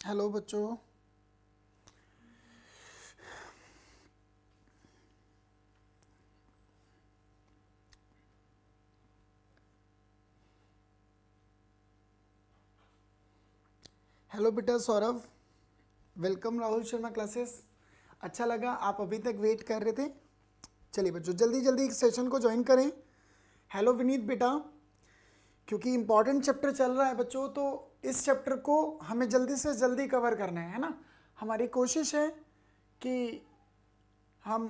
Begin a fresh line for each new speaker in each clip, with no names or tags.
Hello बच्चों। Hello बेटा Saurabh, welcome Rahul Sharma classes. अच्छा लगा आप अभी तक वेट कर रहे थे। चलिए बच्चों जल्दी जल्दी इस सेशन को ज्वाइन करें। हेलो विनीत बेटा, क्योंकि इम्पॉर्टेंट चैप्टर चल रहा है बच्चों, तो इस चैप्टर को हमें जल्दी से जल्दी कवर करना है ना। हमारी कोशिश है कि हम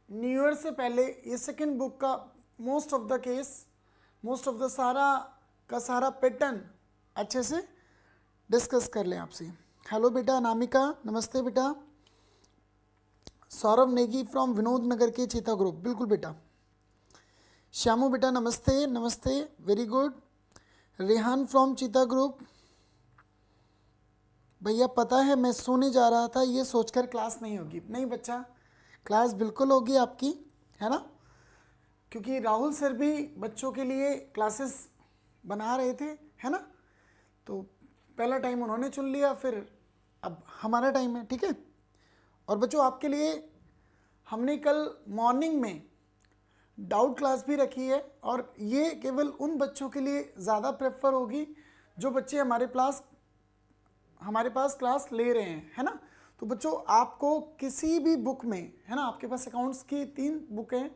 न्यू ईयर से पहले ये सेकंड बुक का most of the case, most of the सारा पैटर्न अच्छे से डिस्कस कर लें आपसे। हेलो बेटा अनामिका, नमस्ते बेटा। सौरभ नेगी फ्रॉम विनोद नगर के चीता ग्रुप, बिल्कुल बेटा। श्यामू बेटा नमस्ते नमस्ते, वेरी गुड। रेहान फ्रॉम चीता ग्रुप, भैया पता है मैं सोने जा रहा था ये सोचकर क्लास नहीं होगी। नहीं बच्चा, क्लास बिल्कुल होगी आपकी, है ना, क्योंकि राहुल सर भी बच्चों के लिए क्लासेस बना रहे थे, है ना। तो पहला टाइम उन्होंने चुन लिया, फिर अब हमारा टाइम है, ठीक है। और बच्चों आपके लिए हमने कल मॉर्निंग में डाउट क्लास भी रखी है, और ये केवल उन बच्चों के लिए ज़्यादा प्रेफर होगी जो बच्चे हमारे पास क्लास ले रहे हैं, है ना। तो बच्चों आपको किसी भी बुक में, है ना, आपके पास अकाउंट्स की 3 बुक हैं,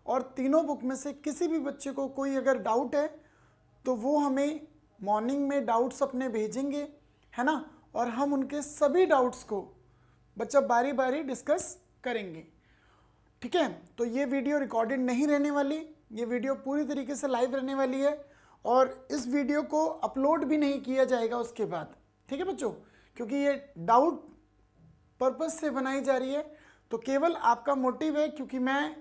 और तीनों बुक में से किसी भी बच्चे को कोई अगर डाउट है तो वो हमें मॉर्निंग में डाउट्स अपने भेजेंगे, है ना, और हम उनके सभी डाउट्स को बच्चा बारी बारी डिस्कस करेंगे, ठीक है। तो ये वीडियो रिकॉर्डेड नहीं रहने वाली, ये वीडियो पूरी तरीके से लाइव रहने वाली है, और इस वीडियो को अपलोड भी नहीं किया जाएगा उसके बाद, ठीक है बच्चों, क्योंकि ये डाउट पर्पस से बनाई जा रही है। तो केवल आपका मोटिव है, क्योंकि मैं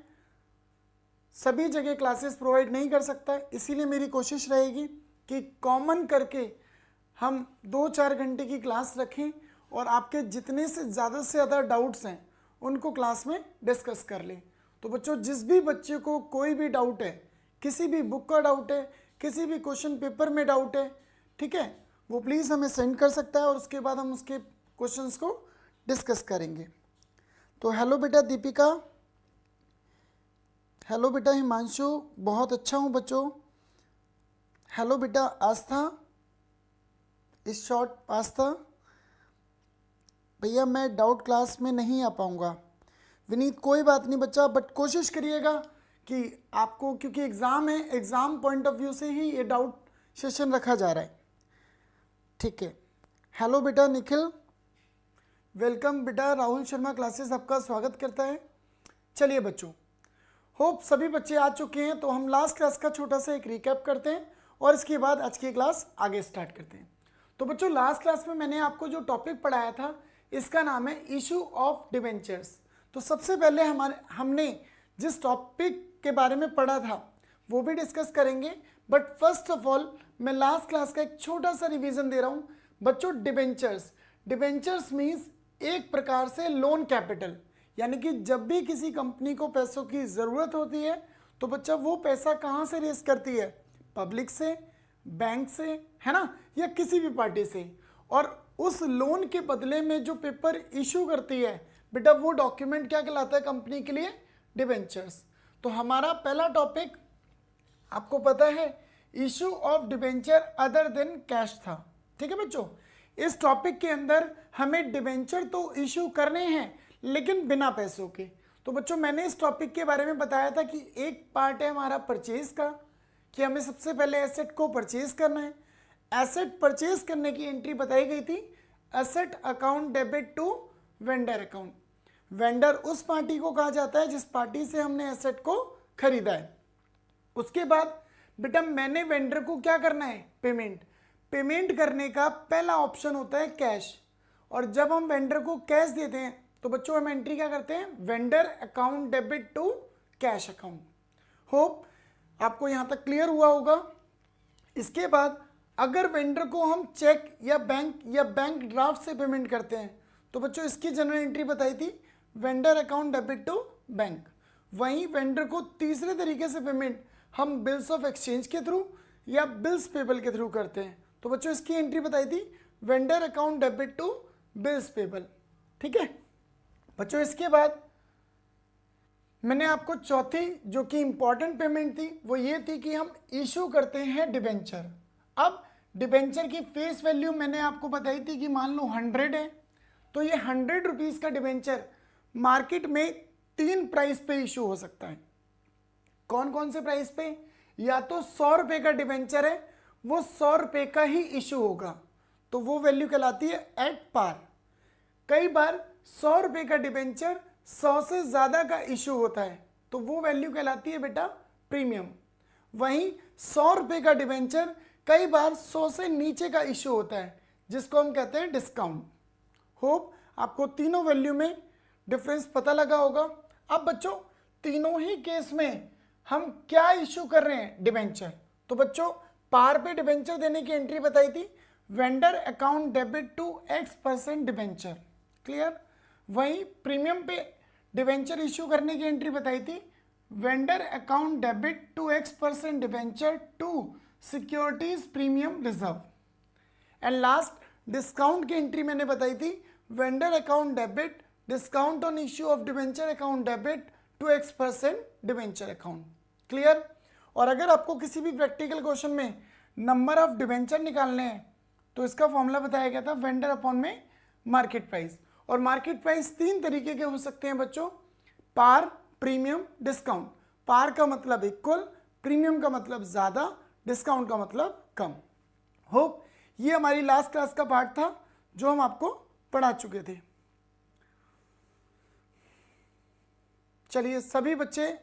सभी जगह क्लासेस प्रोवाइड नहीं कर सकता, इसीलिए मेरी कोशिश रहेगी कि कॉमन करके हम 2-4 घंटे की क्लास रखें, और आपके जितने से ज़्यादा डाउट्स हैं उनको क्लास में डिस्कस कर लें। तो बच्चों जिस भी बच्चे को कोई भी डाउट है, किसी भी बुक का डाउट है, किसी भी क्वेश्चन पेपर में डाउट है, ठीक है, वो प्लीज़ हमें सेंड कर सकता है, और उसके बाद हम उसके क्वेश्चंस को डिस्कस करेंगे। तो हेलो बेटा दीपिका, हेलो बेटा हिमांशु, बहुत अच्छा हूँ बच्चों। हेलो बेटा आस्था, इस शॉर्ट पास्ता, भैया मैं डाउट क्लास में नहीं आ पाऊँगा। विनीत कोई बात नहीं बच्चा, बट कोशिश करिएगा कि आपको, क्योंकि एग्ज़ाम है, एग्ज़ाम पॉइंट ऑफ व्यू से ही ये डाउट सेशन रखा जा रहा है, ठीक है। हेलो बेटा निखिल, वेलकम बेटा। राहुल शर्मा क्लासेस आपका स्वागत करता है। चलिए बच्चों, होप सभी बच्चे आ चुके हैं, तो हम लास्ट क्लास का छोटा सा एक रिकैप करते हैं, और इसके बाद आज की क्लास आगे स्टार्ट करते हैं। तो बच्चों लास्ट क्लास में मैंने आपको जो टॉपिक पढ़ाया था, इसका नाम है इशू ऑफ डिबेंचर्स। तो सबसे पहले हमने जिस टॉपिक के बारे में पढ़ा था वो भी डिस्कस करेंगे, बट फर्स्ट ऑफ ऑल मैं लास्ट क्लास का एक छोटा सा रिवीजन दे रहा हूँ बच्चों। डिबेंचर्स मीन्स एक प्रकार से लोन कैपिटल, यानी कि जब भी किसी कंपनी को पैसों की ज़रूरत होती है तो बच्चा वो पैसा कहाँ से रेस करती है, पब्लिक से, बैंक से, है ना, या किसी भी पार्टी से, और उस लोन के बदले में जो पेपर इशू करती है बेटा, वो डॉक्यूमेंट क्या कहलाता है कंपनी के लिए, डिबेंचर्स। तो हमारा पहला टॉपिक आपको पता है issue of debenture other than cash था, ठीक है बच्चों। इस टॉपिक के अंदर हमें डिबेंचर तो इशू करने हैं लेकिन बिना पैसों के। तो बच्चों मैंने इस टॉपिक के बारे में बताया था कि एक पार्ट है हमारा परचेज का, कि हमें सबसे पहले एसेट को परचेज करना है। एसेट परचेज करने की एंट्री बताई गई थी, asset account debit to vendor account. Vendor उस पार्टी को कहा जाता है जिस पार्टी से हमने एसेट को खरीदा है। उसके बाद बेटा मैंने वेंडर को क्या करना है, पेमेंट करने का पहला ऑप्शन होता है कैश, और जब हम वेंडर को कैश देते हैं तो बच्चों हम एंट्री क्या करते हैं, vendor account debit to cash account. Hope आपको यहां तक क्लियर हुआ होगा। इसके बाद अगर वेंडर को हम चेक या बैंक ड्राफ्ट से पेमेंट करते हैं तो बच्चों इसकी जनरल एंट्री बताई थी, vendor account debit to bank. वहीं वेंडर को तीसरे तरीके से पेमेंट हम बिल्स ऑफ एक्सचेंज के थ्रू या बिल्स पेबल के थ्रू करते हैं, तो बच्चों इसकी एंट्री बताई थी, vendor account debit to bills payable. ठीक है बच्चों, इसके बाद मैंने आपको चौथी जो कि इंपॉर्टेंट पेमेंट थी वो ये थी कि हम इशू करते हैं डिबेंचर। अब डिबेंचर की फेस वैल्यू मैंने आपको बताई थी कि मान लो 100 है, तो ये 100 रुपीज़ का डिबेंचर मार्केट में 3 प्राइस पे इशू हो सकता है। कौन कौन से प्राइस पे? या तो 100 रुपये का डिबेंचर है, वो 100 रुपये का ही इशू होगा, तो वो वैल्यू कहलाती है एट पार। कई बार 100 रुपये का डिबेंचर 100 से ज़्यादा का इशू होता है, तो वो वैल्यू कहलाती है बेटा प्रीमियम। वहीं 100 रुपये का डिबेंचर कई बार 100 से नीचे का इशू होता है, जिसको हम कहते हैं डिस्काउंट। होप आपको तीनों वैल्यू में डिफरेंस पता लगा होगा। अब बच्चों तीनों ही केस में हम क्या इशू कर रहे हैं? डिबेंचर। तो बच्चों पार पे डिबेंचर देने की एंट्री बताई थी, vendor account debit to X% debenture, clear. वहीं प्रीमियम पे डिबेंचर इशू करने की एंट्री बताई थी, vendor account debit to X% debenture to securities premium reserve. And last discount की एंट्री मैंने बताई थी, vendor account debit discount on issue of debenture account debit to X% debenture account, clear. और अगर आपको किसी भी प्रैक्टिकल क्वेश्चन में नंबर ऑफ डिबेंचर निकालने हैं तो इसका फॉर्मूला बताया गया था वेंडर अपॉन में मार्केट प्राइस। और मार्केट प्राइस 3 तरीके के हो सकते हैं बच्चों, पार, प्रीमियम, डिस्काउंट। पार का मतलब इक्वल, प्रीमियम का मतलब ज़्यादा, डिस्काउंट का मतलब कम। होप ये हमारी लास्ट क्लास का पार्ट था जो हम आपको पढ़ा चुके थे। चलिए सभी बच्चे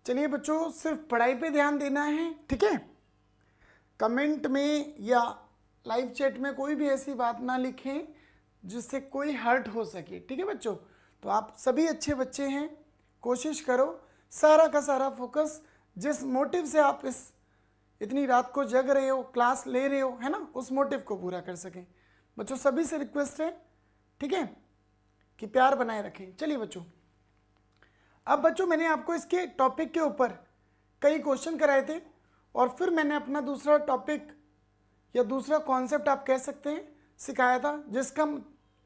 चलिए बच्चों सिर्फ पढ़ाई पे ध्यान देना है, ठीक है। कमेंट में या लाइव चैट में कोई भी ऐसी बात ना लिखें जिससे कोई हर्ट हो सके, ठीक है बच्चों। तो आप सभी अच्छे बच्चे हैं, कोशिश करो सारा का सारा फोकस जिस मोटिव से आप इतनी रात को जग रहे हो, क्लास ले रहे हो, है ना, उस मोटिव को पूरा कर सकें। बच्चों सभी से रिक्वेस्ट है, ठीक है, कि प्यार बनाए रखें। चलिए बच्चों, अब बच्चों मैंने आपको इसके टॉपिक के ऊपर कई क्वेश्चन कराए थे और फिर मैंने अपना दूसरा टॉपिक या दूसरा कॉन्सेप्ट आप कह सकते हैं सिखाया था, जिसका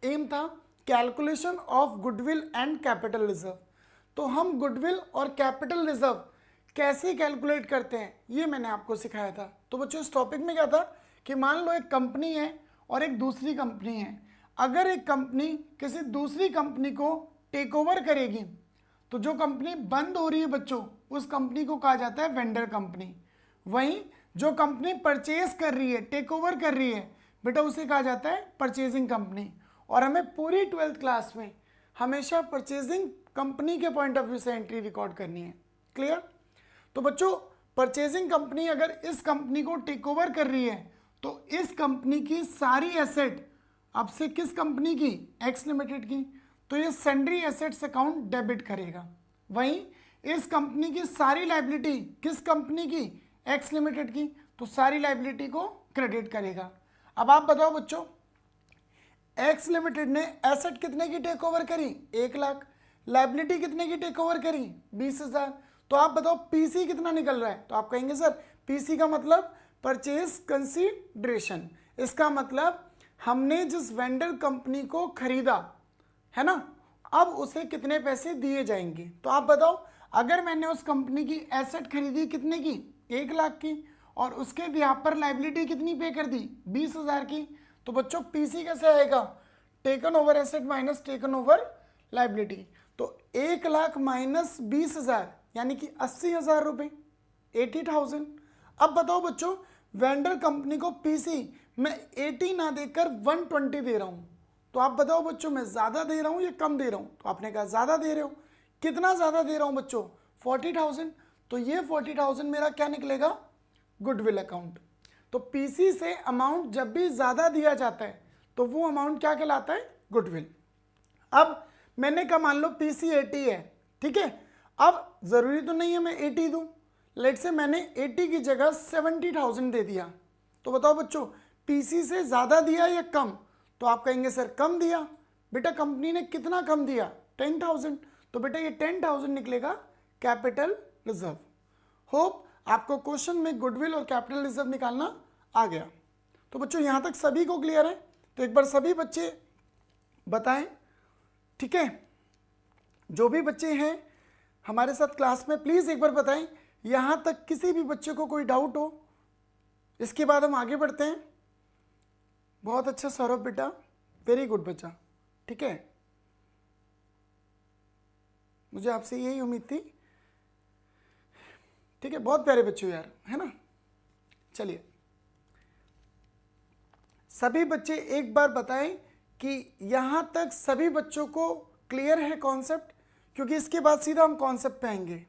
एम था calculation of goodwill and capital reserve. तो हम गुडविल और कैपिटल रिजर्व कैसे कैलकुलेट करते हैं ये मैंने आपको सिखाया था। तो बच्चों इस टॉपिक में क्या था कि मान लो एक कंपनी है और एक दूसरी कंपनी है। अगर एक कंपनी किसी दूसरी कंपनी को टेक ओवर करेगी तो जो कंपनी बंद हो रही है बच्चों, उस कंपनी को कहा जाता है वेंडर कंपनी। वहीं जो कंपनी परचेज कर रही है, टेक ओवर कर रही है बेटा, उसे कहा जाता है परचेजिंग कंपनी। और हमें पूरी 12th क्लास में हमेशा परचेजिंग कंपनी के पॉइंट ऑफ व्यू से एंट्री रिकॉर्ड करनी है, क्लियर। तो बच्चों परचेजिंग कंपनी अगर इस कंपनी को टेक ओवर कर रही है तो इस कंपनी की सारी एसेट अब से किस कंपनी की? एक्स लिमिटेड की। तो ये सन्ड्री एसेट्स अकाउंट डेबिट करेगा। वहीं इस कंपनी की सारी लायबिलिटी किस कंपनी की? एक्स लिमिटेड की। तो सारी लायबिलिटी को क्रेडिट करेगा। अब आप बताओ बच्चों, एक्स लिमिटेड ने एसेट कितने की टेक ओवर करी? 1 लाख। लायबिलिटी कितने की टेक ओवर करी? 20,000। तो आप बताओ पीसी कितना निकल रहा है? तो आप कहेंगे सर पीसी का मतलब परचेज कंसीडरेशन। इसका मतलब हमने जिस वेंडर कंपनी को खरीदा है ना, अब उसे कितने पैसे दिए जाएंगे। तो आप बताओ अगर मैंने उस कंपनी की एसेट खरीदी कितने की? 1 लाख की, और उसके ब्याह पर लायबिलिटी कितनी पे कर दी? 20,000 की। तो बच्चों पीसी कैसे आएगा? Taken over asset minus taken over liability. तो 1 लाख माइनस 20,000 यानी कि 80,000 रुपये, 80,000। अब बताओ बच्चों वेंडर कंपनी को पीसी मैं 80 ना देकर 120 दे रहा हूँ। तो आप बताओ बच्चों मैं ज़्यादा दे रहा हूँ या कम दे रहा हूँ? तो आपने कहा ज़्यादा दे रहे हो। कितना ज़्यादा दे रहा हूँ बच्चों? 40,000। तो ये 40,000 मेरा क्या निकलेगा? Goodwill account. तो पीसी से अमाउंट जब भी ज़्यादा दिया जाता है तो वो अमाउंट क्या कहलाता है? गुडविल। अब मैंने कहा मान लो पीसी 80 है, ठीक है। अब ज़रूरी तो नहीं है मैं 80 दूँ। लेट से मैंने 80 की जगह 70,000 दे दिया। तो बताओ बच्चों पीसी से ज़्यादा दिया या कम, तो आप कहेंगे सर कम दिया। बेटा कंपनी ने कितना कम दिया, 10,000, तो बेटा ये 10,000 निकलेगा कैपिटल रिजर्व। होप आपको क्वेश्चन में गुडविल और कैपिटल रिजर्व निकालना आ गया। तो बच्चों यहाँ तक सभी को क्लियर है? तो एक बार सभी बच्चे बताएं, ठीक है? जो भी बच्चे हैं हमारे साथ क्लास में प्लीज़ एक बार बताएं, यहाँ तक किसी भी बच्चे को कोई डाउट हो। इसके बाद हम आगे बढ़ते हैं। बहुत अच्छा सौरभ बेटा, वेरी गुड बच्चा, ठीक है, मुझे आपसे यही उम्मीद थी। ठीक है, बहुत प्यारे बच्चे हो यार, है ना। चलिए सभी बच्चे एक बार बताएं कि यहां तक सभी बच्चों को क्लियर है कॉन्सेप्ट, क्योंकि इसके बाद सीधा हम कॉन्सेप्ट पे आएंगे।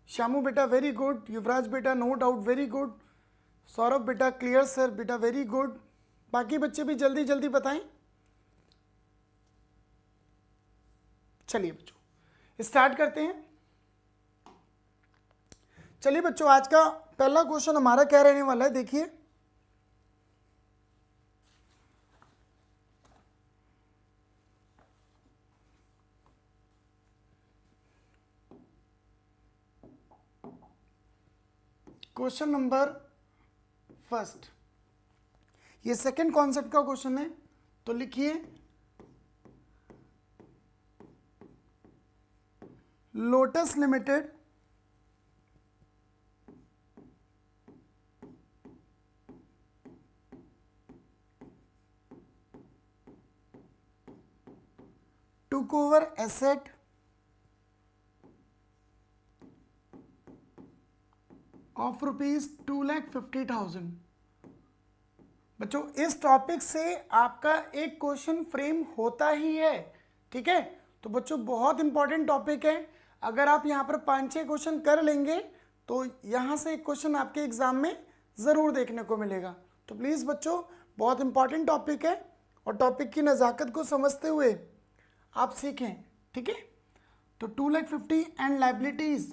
श्यामू बेटा वेरी गुड, युवराज बेटा no doubt very good, Saurabh बेटा क्लियर सर बेटा वेरी गुड। बाकी बच्चे भी जल्दी जल्दी बताएं। चलिए बच्चों स्टार्ट करते हैं। चलिए बच्चों आज का पहला क्वेश्चन हमारा क्या रहने वाला है, देखिए। क्वेश्चन नंबर फर्स्ट, ये सेकंड कॉन्सेप्ट का क्वेश्चन है, तो लिखिए lotus limited took over asset of rupees 2,50,000। बच्चों इस टॉपिक से आपका एक क्वेश्चन फ्रेम होता ही है, ठीक है। तो बच्चों बहुत इंपॉर्टेंट टॉपिक है, अगर आप यहाँ पर 5-6 क्वेश्चन कर लेंगे तो यहाँ से एक क्वेश्चन आपके एग्जाम में ज़रूर देखने को मिलेगा। तो प्लीज़ बच्चों बहुत इंपॉर्टेंट टॉपिक है और टॉपिक की नज़ाकत को समझते हुए आप सीखें, ठीक है। तो 2,50,000 and liabilities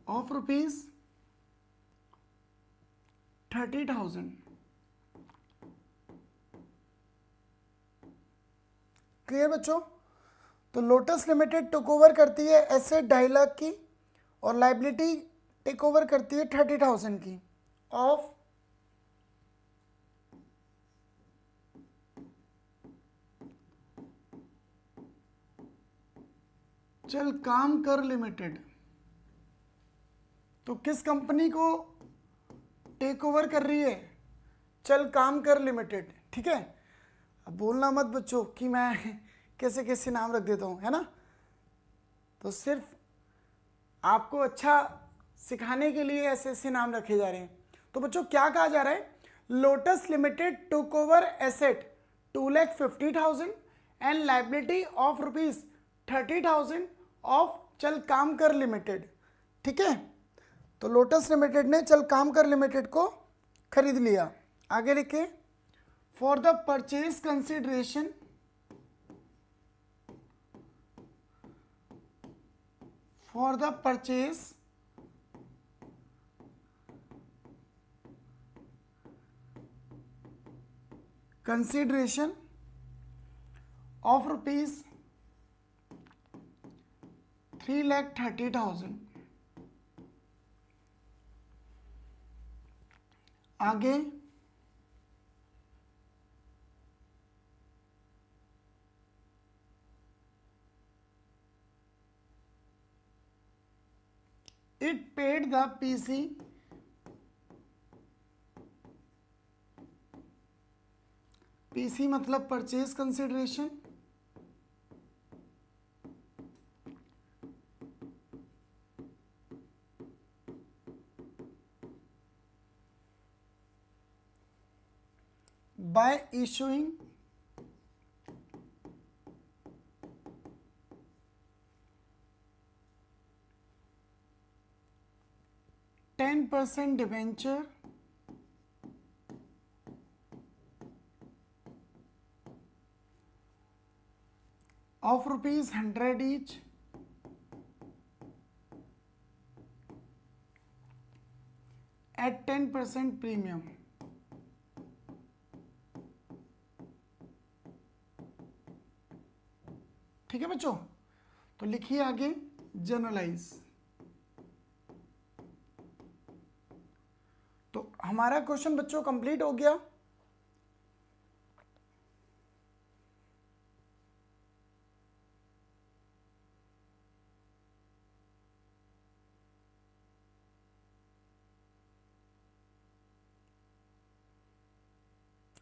of rupees 30,000। Clear बच्चों? तो लोटस लिमिटेड टेक ओवर करती है एसेट 2.5 लाख की और लाइबिलिटी टेक ओवर करती है 30,000 की ऑफ चल काम कर लिमिटेड। तो किस कंपनी को टेक ओवर कर रही है? चल काम कर लिमिटेड, ठीक है। अब बोलना मत बच्चों कि मैं कैसे कैसे नाम रख देता हूँ, है ना। तो सिर्फ आपको अच्छा सिखाने के लिए ऐसे ऐसे नाम रखे जा रहे हैं। तो बच्चों क्या कहा जा रहा है? Lotus limited took over asset 2,50,000 and liability of rupees 30,000 of चल काम कर लिमिटेड, ठीक है। तो लोटस लिमिटेड ने चल काम कर लिमिटेड को खरीद लिया। आगे लिखे for the purchase consideration for the purchase consideration of rupees 3,30,000। आगे it paid the PC मतलब purchase consideration by issuing %10 debenture of ₹100 each eight 10% premium. ठीक है बच्चों, तो लिखिए आगे जनरलाइज। तो हमारा क्वेश्चन बच्चों कंप्लीट हो गया।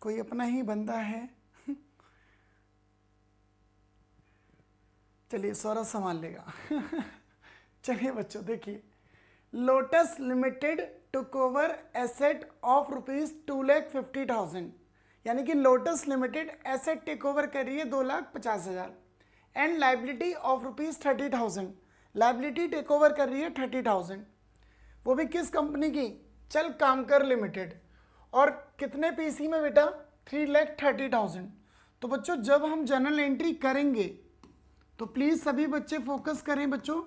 कोई अपना ही बंदा है चलिए सौरभ संभाल लेगा चलिए बच्चों देखिए, lotus limited took over asset of ₹2,50,000, यानी कि lotus limited asset take over कर रही है 2,50,000 and liability of ₹30,000, liability take over कर रही है 30,000, वो भी किस कंपनी की? चल कामकर लिमिटेड। और कितने पीसी में बेटा? 3,30,000। तो बच्चों जब हम जर्नल एंट्री करेंगे तो प्लीज सभी बच्चे फोकस करें बच्चों।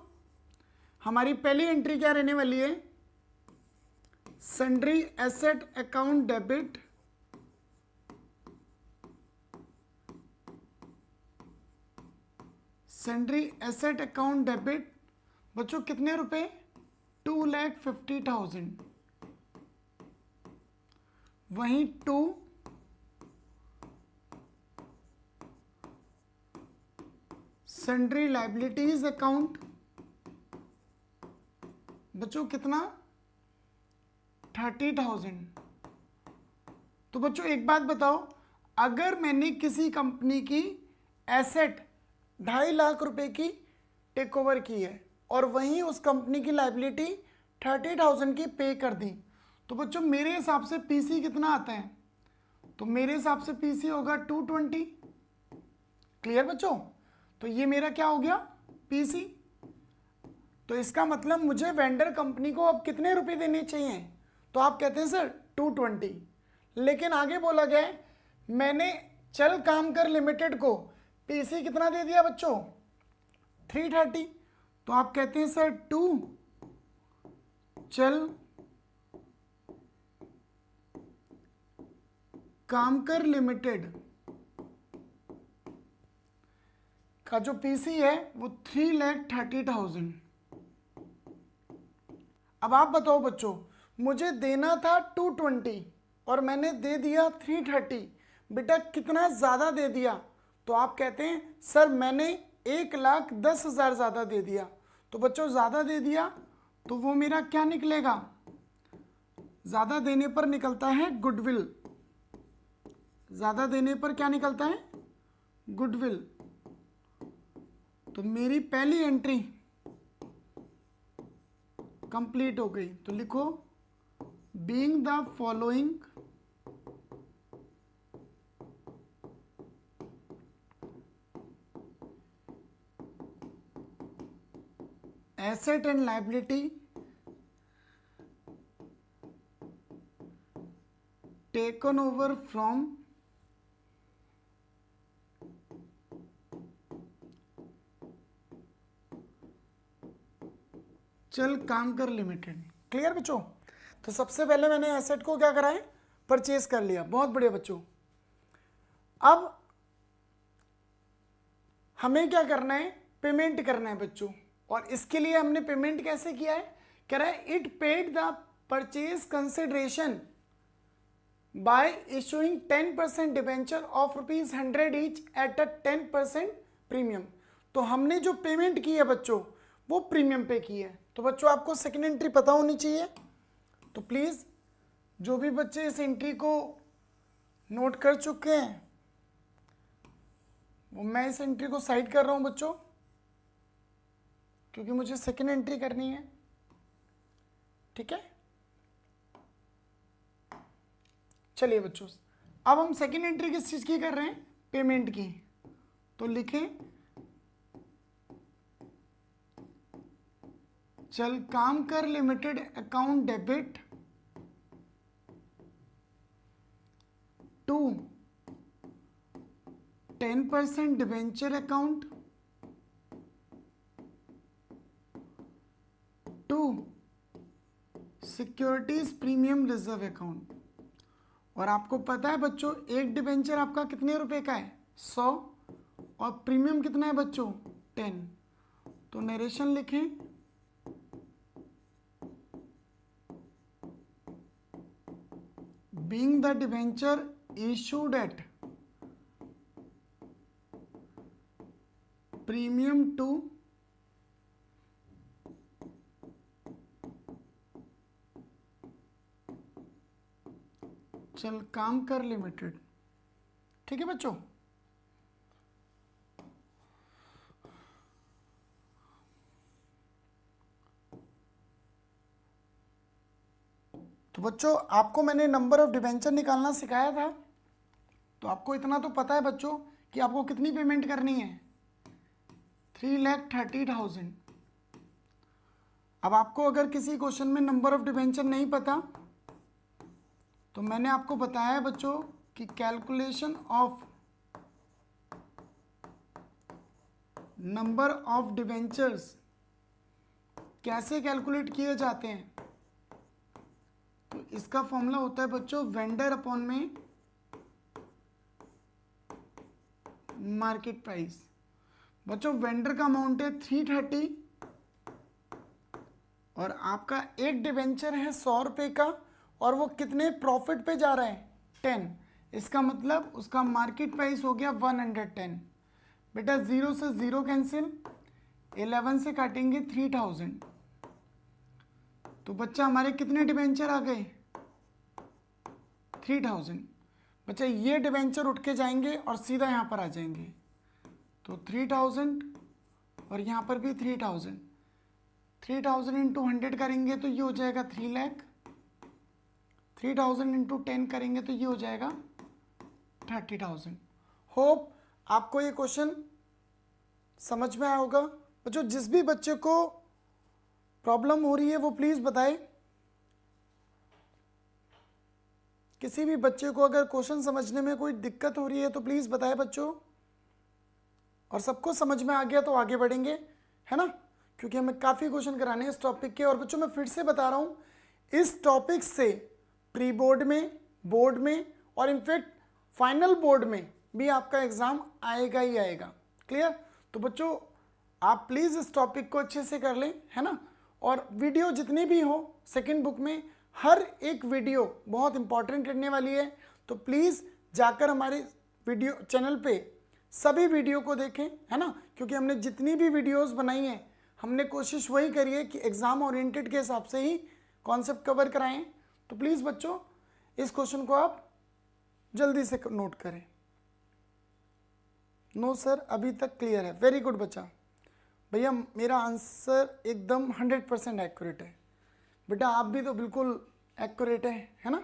हमारी पहली एंट्री क्या रहने वाली है? Sundry asset account debit sundry asset account debit बच्चों कितने रुपए? 2,50,000। वहीं 2 सन्ड्री लाइबिलिटीज अकाउंट बच्चों कितना? 30,000। तो बच्चों एक बात बताओ, अगर मैंने किसी कंपनी की एसेट 2.5 लाख रुपए की टेक ओवर की है और वहीं उस कंपनी की लाइबिलिटी 30,000 की पे कर दी, तो बच्चों मेरे हिसाब से पीसी कितना आता है? तो मेरे हिसाब से पीसी होगा 220। क्लियर बच्चों? तो ये मेरा क्या हो गया? पीसी। तो इसका मतलब मुझे वेंडर कंपनी को अब कितने रुपए देने चाहिए? तो आप कहते हैं सर 220, लेकिन आगे बोला गया है मैंने चल कामकर लिमिटेड को पीसी कितना दे दिया बच्चों? 330। तो आप कहते हैं सर 2 चल कामकर लिमिटेड का जो पीसी है वो 3,30,000। अब आप बताओ बच्चों, मुझे देना था 220 और मैंने दे दिया 330, बेटा कितना ज़्यादा दे दिया? तो आप कहते हैं सर मैंने 1,10,000 ज़्यादा दे दिया। तो बच्चों ज़्यादा दे दिया तो वो मेरा क्या निकलेगा? ज़्यादा देने पर निकलता है गुडविल। ज़्यादा देने पर क्या निकलता है? गुडविल। तो मेरी पहली एंट्री कंप्लीट हो गई। तो लिखो being the following asset and liability taken over from चल कामकर लिमिटेड। क्लियर बच्चों? तो सबसे पहले मैंने एसेट को क्या करा है? परचेज कर लिया। बहुत बढ़िया बच्चों। अब हमें क्या करना है? पेमेंट करना है बच्चों। और इसके लिए हमने पेमेंट कैसे किया है? कह रहा है it paid the purchase consideration bye issuing 10% debenture of ₹100 each at a 10% premium. तो हमने जो पेमेंट की है बच्चों वो प्रीमियम पे की है। तो बच्चों आपको सेकेंड एंट्री पता होनी चाहिए। तो प्लीज जो भी बच्चे इस एंट्री को नोट कर चुके हैं वो मैं इस एंट्री को साइड कर रहा हूं बच्चों, क्योंकि मुझे सेकेंड एंट्री करनी है। ठीक है, चलिए बच्चों अब हम सेकेंड एंट्री किस चीज की कर रहे हैं? पेमेंट की। तो लिखें Chalkamkar limited account debit to 10% debenture account to securities premium reserve account. और आपको पता है बच्चों, एक डिबेंचर आपका कितने रुपए का है? 100, और प्रीमियम कितना है बच्चों? 10। तो नरेशन लिखें, being the debenture issued at premium to Chalkankar limited. ठीक है बच्चों, तो बच्चों आपको मैंने नंबर ऑफ डिबेंचर निकालना सिखाया था, तो आपको इतना तो पता है बच्चों कि आपको कितनी पेमेंट करनी है? 3,30,000। अब आपको अगर किसी क्वेश्चन में नंबर ऑफ डिबेंचर नहीं पता, तो मैंने आपको बताया है बच्चों कि calculation of number of debentures कैसे कैलकुलेट किए जाते हैं। तो इसका फॉर्मूला होता है बच्चों वेंडर अपॉन में मार्केट प्राइस। बच्चों वेंडर का अमाउंट है 330 और आपका एक डिबेंचर है 100 रुपये का, और वो कितने प्रॉफिट पे जा रहा है? 10। इसका मतलब उसका मार्केट प्राइस हो गया 110। बेटा 0 से 0 कैंसिल, 11 से काटेंगे 3000। तो बच्चा हमारे कितने डिबेंचर आ गए? 3000। बच्चा ये डिबेंचर उठ के जाएंगे और सीधा यहाँ पर आ जाएंगे, तो 3000 और यहाँ पर भी 3000। 3000 इंटू 100 करेंगे तो ये हो जाएगा 3 लाख। 3000 इंटू 10 करेंगे तो ये हो जाएगा 30,000। होप आपको ये क्वेश्चन समझ में आया होगा। बच्चों जिस भी बच्चे को प्रॉब्लम हो रही है वो प्लीज़ बताए। किसी भी बच्चे को अगर क्वेश्चन समझने में कोई दिक्कत हो रही है तो प्लीज़ बताए बच्चों। और सबको समझ में आ गया तो आगे बढ़ेंगे, है ना, क्योंकि हमें काफ़ी क्वेश्चन कराने हैं इस टॉपिक के। और बच्चों मैं फिर से बता रहा हूँ, इस टॉपिक से प्री बोर्ड में, बोर्ड में और इनफैक्ट फाइनल बोर्ड में भी आपका एग्ज़ाम आएगा ही आएगा। क्लियर? तो बच्चों आप प्लीज़ इस टॉपिक को अच्छे से कर लें, है ना। और वीडियो जितनी भी हो सेकंड बुक में, हर एक वीडियो बहुत इंपॉर्टेंट रहने वाली है। तो प्लीज़ जाकर हमारे वीडियो चैनल पे सभी वीडियो को देखें, है ना, क्योंकि हमने जितनी भी वीडियोस बनाई हैं हमने कोशिश वही करी है कि एग्ज़ाम ओरिएंटेड के हिसाब से ही कॉन्सेप्ट कवर कराएं। तो प्लीज़ बच्चों इस क्वेश्चन को आप जल्दी से नोट करें। नो सर अभी तक क्लियर है, वेरी गुड बच्चा। भैया मेरा आंसर एकदम 100% एक्यूरेट है। बेटा आप भी तो बिल्कुल एक्यूरेट है ना।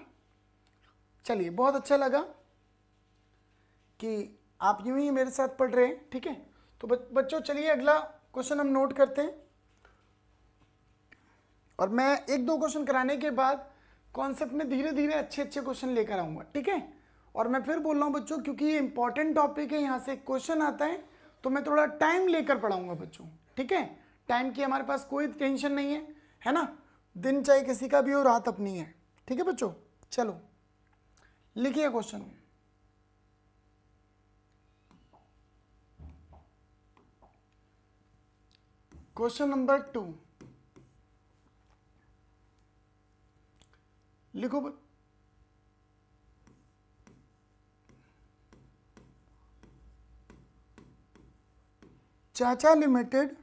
चलिए बहुत अच्छा लगा कि आप यूं ही मेरे साथ पढ़ रहे हैं। ठीक है, तो बच्चों चलिए अगला क्वेश्चन हम नोट करते हैं। और मैं एक दो क्वेश्चन कराने के बाद कॉन्सेप्ट में धीरे धीरे अच्छे अच्छे क्वेश्चन लेकर आऊँगा। ठीक है, और मैं फिर बोल रहा हूँ बच्चों क्योंकि ये इंपॉर्टेंट टॉपिक है, यहाँ से क्वेश्चन आता है तो मैं थोड़ा टाइम लेकर पढ़ाऊँगा बच्चों। ठीक है, टाइम की हमारे पास कोई टेंशन नहीं है ना। दिन चाहे किसी का भी हो, रात अपनी है। ठीक है बच्चों, चलो लिखिए क्वेश्चन। क्वेश्चन नंबर 2 लिखो। चाचा limited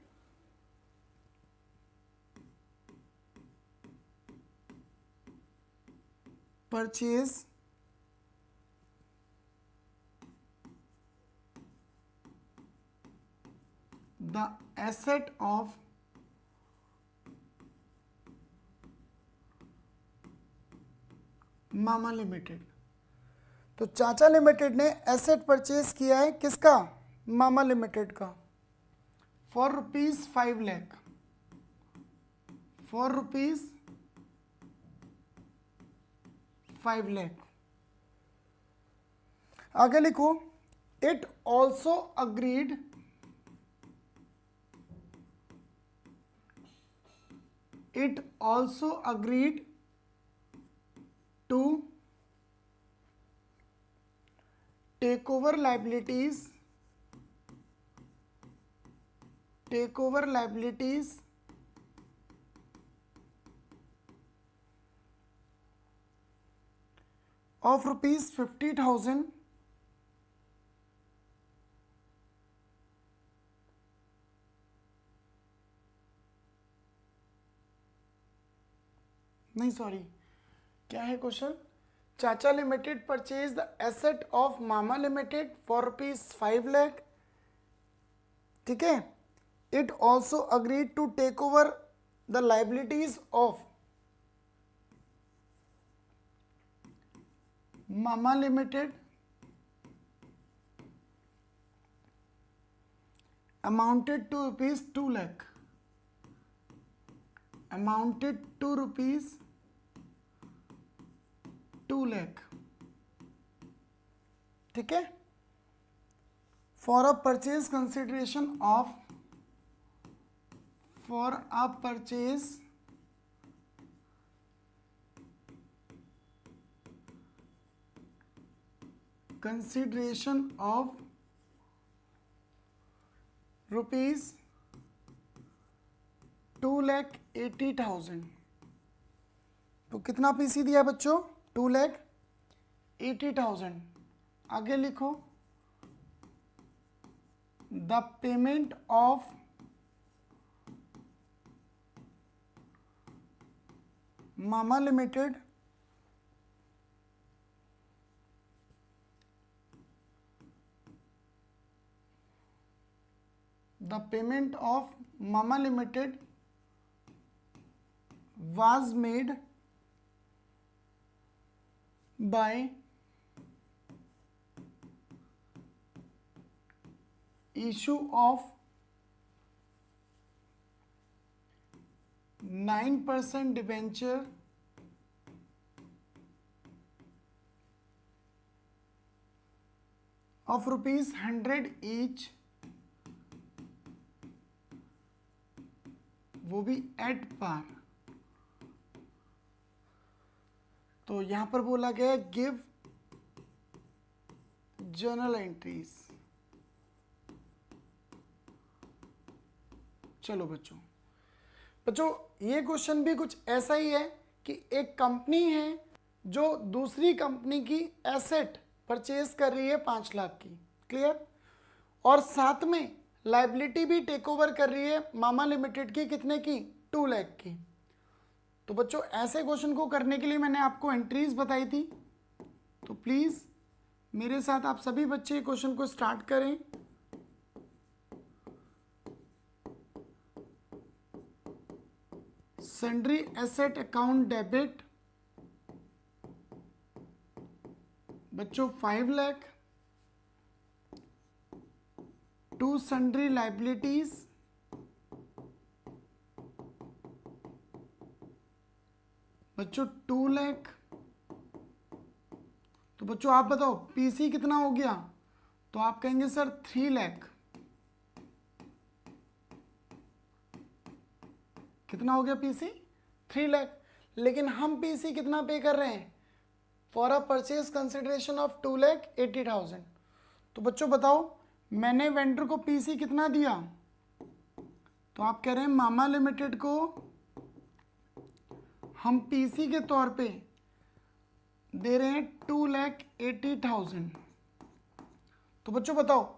purchase the asset of mama limited. तो चाचा लिमिटेड ने एसेट परचेज किया है किसका? मामा लिमिटेड का, for rupees 5 lakh. For rupees 5 lakh. आगे लिखो, it also agreed it also agreed to take over liabilities of rupees 50,000 नहीं सॉरी, क्या है question? Chacha limited purchase the asset of Mama limited for rupees 5 lakh, ठीक है। It also agreed to take over the liabilities of Mama limited amounted to rupees 2 lakh, amounted to rupees 2 lakh, ठीक है। for a purchase consideration of rupees 2,80,000। तो कितना PC दिया बच्चों? 2,80,000। आगे लिखो, the payment of Mama limited was made by issue of 9% debenture of rupees 100 each, वो भी एट पार। तो यहां पर बोला गया गिव जर्नल एंट्रीज। चलो बच्चों ये क्वेश्चन भी कुछ ऐसा ही है कि एक कंपनी है जो दूसरी कंपनी की एसेट परचेज कर रही है 5 लाख की, क्लियर, और साथ में लाइबिलिटी भी टेक ओवर कर रही है मामा लिमिटेड की, कितने की? 2 लाख की। तो बच्चों ऐसे क्वेश्चन को करने के लिए मैंने आपको एंट्रीज बताई थी, तो प्लीज मेरे साथ आप सभी बच्चे क्वेश्चन को स्टार्ट करें। सन्ड्री एसेट अकाउंट डेबिट बच्चों 5 लाख, टू सन्ड्री लाइबिलिटीज बच्चों 2 लाख। तो बच्चों आप बताओ पीसी कितना हो गया? तो आप कहेंगे सर 3 लाख। कितना हो गया पीसी? 3 लाख। लेकिन हम पीसी कितना पे कर रहे हैं? For a purchase consideration of 2,80,000। तो बच्चों बताओ मैंने वेंडर को पीसी कितना दिया? तो आप कह रहे हैं मामा लिमिटेड को हम पीसी के तौर पे दे रहे हैं 2,80,000। तो बच्चों बताओ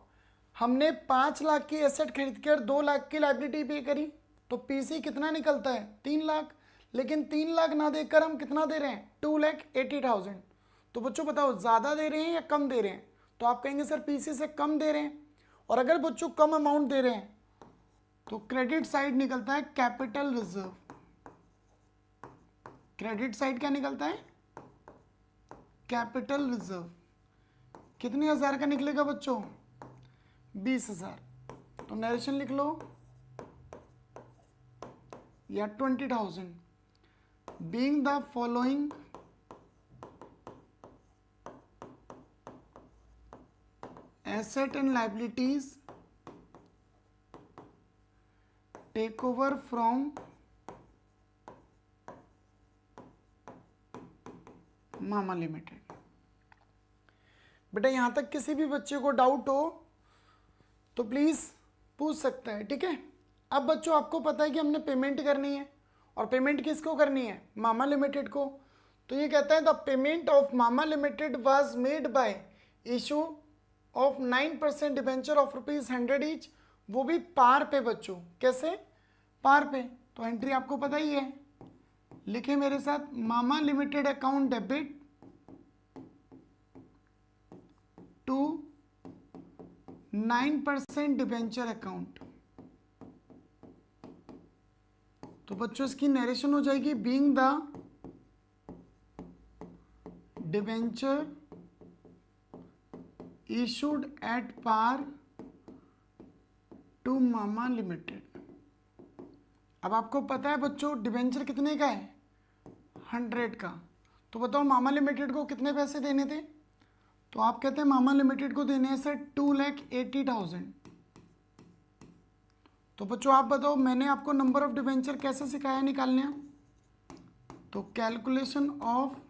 हमने 5 लाख की एसेट खरीद कर 2 लाख की लाइबिलिटी पे करी, तो पीसी कितना निकलता है? 3 लाख। लेकिन 3 लाख ना देकर हम कितना दे रहे हैं? 2,80,000। तो बच्चों बताओ ज़्यादा दे रहे हैं या कम दे रहे हैं? तो आप कहेंगे सर पीसी से कम दे रहे हैं। और अगर बच्चों कम अमाउंट दे रहे हैं तो क्रेडिट साइड निकलता है कैपिटल रिजर्व। क्रेडिट साइड क्या निकलता है? Capital reserve. कितने हजार का निकलेगा बच्चों? 20,000। तो नरेशन लिख लो या 20,000। Being the following asset and liabilities take over from mama limited. बेटा यहाँ तक किसी भी बच्चे को डाउट हो तो प्लीज़ पूछ सकता है, ठीक है। अब बच्चों आपको पता है कि हमने पेमेंट करनी है, और पेमेंट किसको करनी है? मामा लिमिटेड को। तो ये कहता है the payment of Mama limited was made by issue of 9% debenture of ₹100 each, वो भी पार पे बच्चों। कैसे? पार पे। तो एंट्री आपको पता ही है, लिखे मेरे साथ, Mama limited account debit to 9% debenture account. तो बच्चों इसकी नरेशन हो जाएगी, being the debenture issued at par to Mama limited. अब आपको पता है बच्चों डिबेंचर कितने का है? 100 का। तो बताओ मामा लिमिटेड को कितने पैसे देने थे? तो आप कहते हैं मामा लिमिटेड को देने हैं सर 2,80,000। तो बच्चों आप बताओ, मैंने आपको नंबर ऑफ डिबेंचर कैसे सिखाया निकालने? तो calculation of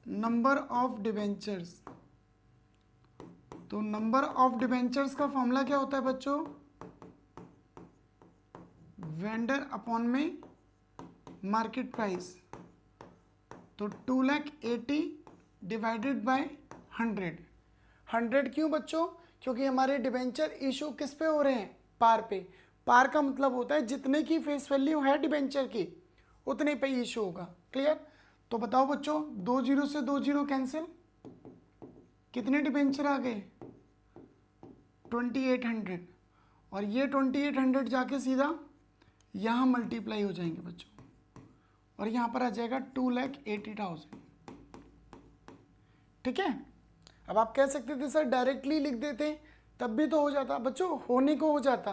number of debentures. तो नंबर ऑफ डिबेंचर्स का फॉर्मूला क्या होता है बच्चों? वेंडर अपॉन में मार्केट प्राइस। तो 2,80,000 डिवाइडेड बाय 100। 100 क्यों बच्चों? क्योंकि हमारे डिबेंचर इशू किस पे हो रहे हैं? पार पे। पार का मतलब होता है जितने की फेस वैल्यू है डिबेंचर की उतने पे इशू होगा। क्लियर? तो बताओ बच्चों, 2 0 से 2 0 कैंसिल, कितने डिबेंचर आ गए? 2800। और ये 2800 जाके सीधा यहाँ मल्टीप्लाई हो जाएंगे बच्चों, और यहाँ पर आ जाएगा 2,80,000। ठीक है। अब आप कह सकते थे सर डायरेक्टली लिख देते तब भी तो हो जाता। बच्चों होने को हो जाता,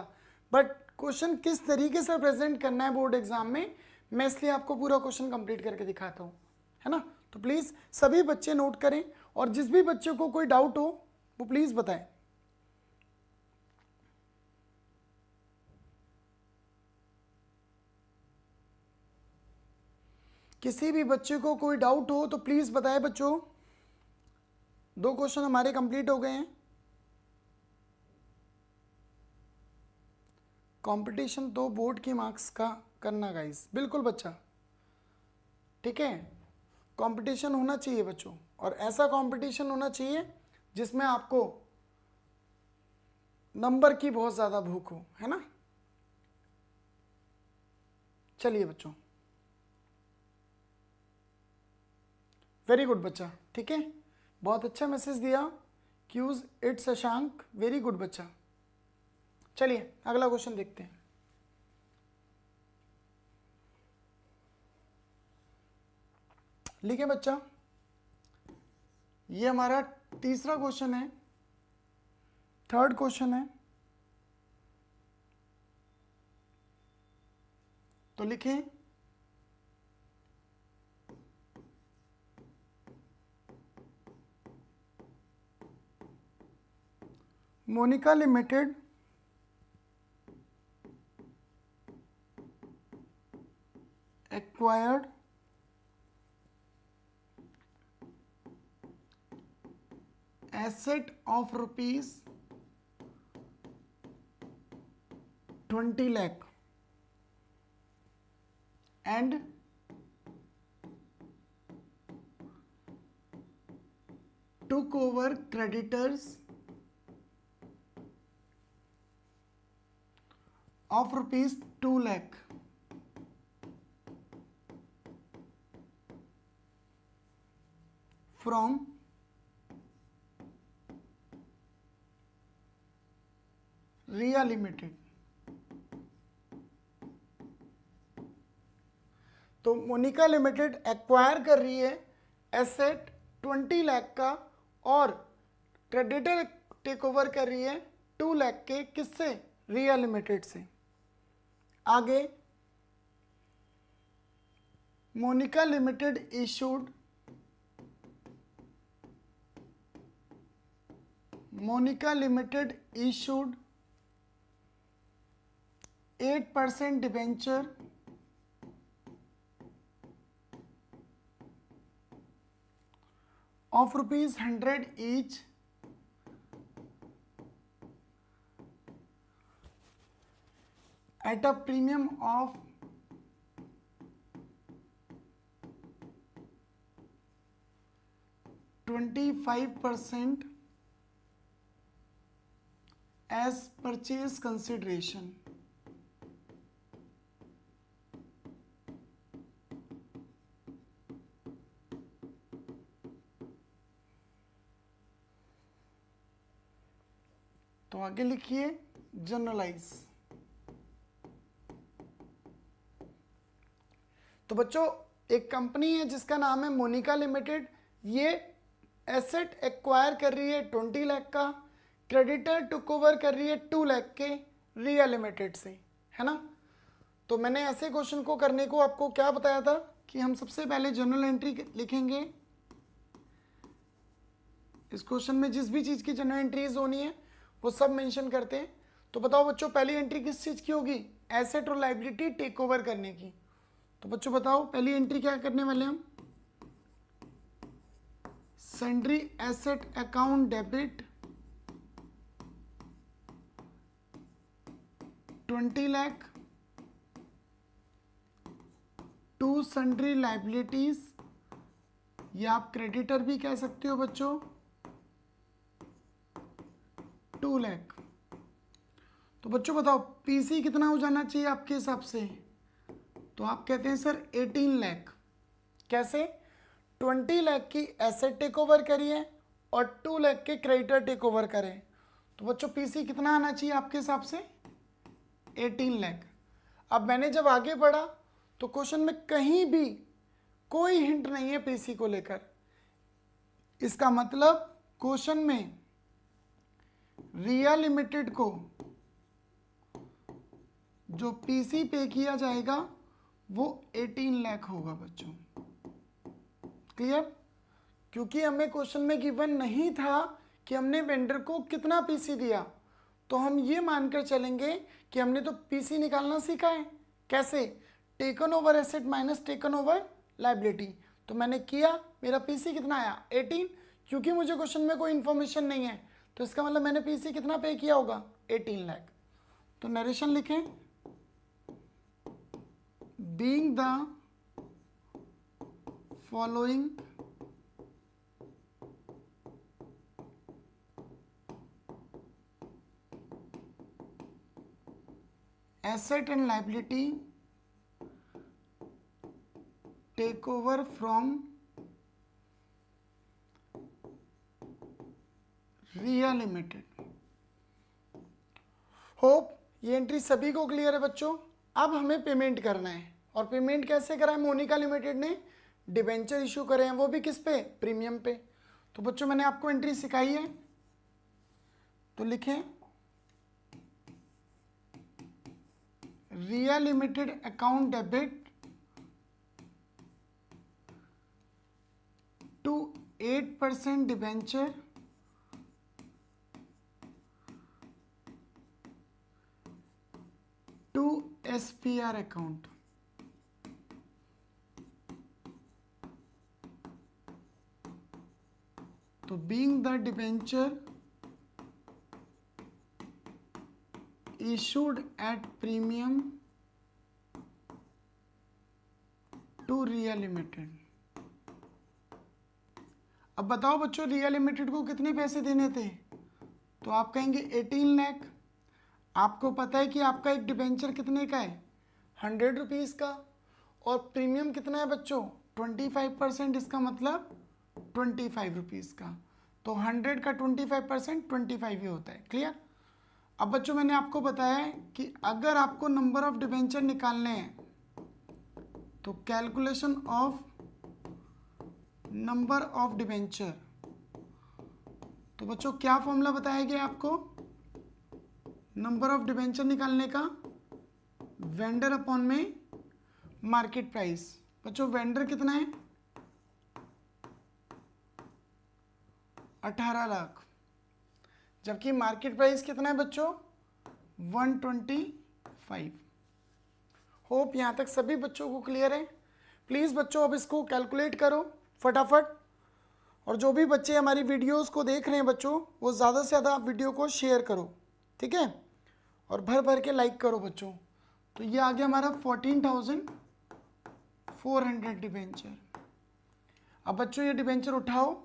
बट क्वेश्चन किस तरीके से प्रेजेंट करना है बोर्ड एग्जाम में, मैं इसलिए आपको पूरा क्वेश्चन कंप्लीट करके दिखाता हूँ, है ना। तो प्लीज़ सभी बच्चे नोट करें, और जिस भी बच्चे को कोई डाउट हो वो प्लीज़ बताएं। किसी भी बच्चे को कोई डाउट हो तो प्लीज़ बताएं बच्चों। 2 क्वेश्चन हमारे कंप्लीट हो गए हैं। कंपटीशन तो बोर्ड के मार्क्स का करना गाइस, बिल्कुल बच्चा, ठीक है। कंपटीशन होना चाहिए बच्चों, और ऐसा कंपटीशन होना चाहिए जिसमें आपको नंबर की बहुत ज़्यादा भूख हो, है ना। चलिए बच्चों, वेरी गुड बच्चा, ठीक है, बहुत अच्छा मैसेज दिया। क्यूज इट शशांक, वेरी गुड बच्चा। चलिए अगला क्वेश्चन देखते हैं। लिखे बच्चा, ये हमारा तीसरा क्वेश्चन है, थर्ड क्वेश्चन है। तो लिखें, Monika limited acquired asset of rupees 20 lakh and took over creditors of rupees 2 lakh from Riya limited. तो मोनिका लिमिटेड एक्वायर कर रही है एसेट 20 लाख का, और क्रेडिटर टेक ओवर कर रही है 2 लाख के, किससे? रिया लिमिटेड से। आगे Monika limited issued Monika limited issued 8% debenture of ₹100 each at a premium of 25% as purchase consideration. तो आगे लिखिए जनरलाइज। तो बच्चों एक कंपनी है जिसका नाम है मोनिका लिमिटेड, ये एसेट एक्वायर कर रही है 20 लाख का, क्रेडिटर टुक ओवर कर रही है 2 लाख के रिया लिमिटेड से, है ना। तो मैंने ऐसे क्वेश्चन को करने को आपको क्या बताया था कि हम सबसे पहले जनरल एंट्री लिखेंगे। इस क्वेश्चन में जिस भी चीज की जनरल एंट्रीज होनी है वो सब मेंशन करते हैं। तो बताओ बच्चों पहली एंट्री किस चीज की होगी, एसेट और लायबिलिटी टेक ओवर करने की। तो बच्चों बताओ पहली एंट्री क्या करने वाले हम, sundry asset account debit 20 lakh to sundry liabilities, या आप क्रेडिटर भी कह सकते हो बच्चों, 2 लाख। तो बच्चों बताओ पीसी कितना हो जाना चाहिए आपके हिसाब से, तो आप कहते हैं सर 18 लाख। कैसे, 20 लाख की एसेट टेक ओवर करिए और 2 लाख के क्रेडिटर टेक ओवर करें। तो बच्चों पीसी कितना आना चाहिए आपके हिसाब से, 18 लाख। अब मैंने जब आगे बढ़ा तो क्वेश्चन में कहीं भी कोई हिंट नहीं है पीसी को लेकर। इसका मतलब क्वेश्चन में रिया लिमिटेड को जो पीसी पे किया जाएगा वो 18 लाख होगा बच्चों। क्लियर, क्योंकि हमें क्वेश्चन में गिवन नहीं था कि हमने वेंडर को कितना पीसी दिया, तो हम ये मानकर चलेंगे कि हमने तो पीसी निकालना सीखा है। कैसे, taken over asset minus taken over liability. तो मैंने किया, मेरा पीसी कितना आया 18, क्योंकि मुझे क्वेश्चन में कोई इंफॉर्मेशन नहीं है तो इसका मतलब मैंने पीसी कितना पे किया होगा, 18 लाख। तो नरेशन लिखें, being the following asset and liability take over from Riya limited. Hope ये एंट्री सभी को क्लियर है बच्चों। अब हमें पेमेंट करना है, और पेमेंट कैसे करा है, मोनिका लिमिटेड ने डिबेंचर इशू करे हैं, वो भी किस पे, प्रीमियम पे। तो बच्चों मैंने आपको एंट्री सिखाई है, तो लिखें Riya limited account debit to 8% debenture to SPR account. तो being the debenture issued at premium to Riya limited. अब बताओ बच्चों रिया लिमिटेड को कितने पैसे देने थे, तो आप कहेंगे 18 लाख। आपको पता है कि आपका एक डिबेंचर कितने का है, 100 रुपीज़ का, और प्रीमियम कितना है बच्चों, 25%, इसका मतलब 25 रुपीज़ का। तो 100 का 25% 25 ही होता है। क्लियर। अब बच्चों मैंने आपको बताया है कि अगर आपको नंबर ऑफ डिबेंचर निकालने हैं तो calculation of number of debenture, तो बच्चों क्या फॉर्मूला बताया गया आपको नंबर ऑफ डिबेंचर निकालने का, वेंडर अपॉन में मार्केट प्राइस। बच्चों वेंडर कितना है, 18 लाख, जबकि मार्केट प्राइस कितना है बच्चों, 125। होप यहाँ तक सभी बच्चों को क्लियर है। प्लीज़ बच्चों अब इसको कैलकुलेट करो फटाफट, और जो भी बच्चे हमारी वीडियोस को देख रहे हैं बच्चों, वो ज़्यादा से ज़्यादा वीडियो को शेयर करो, ठीक है, और भर भर के लाइक करो बच्चों। तो ये आ गया हमारा 14,400 डिबेंचर। अब बच्चों ये डिबेंचर उठाओ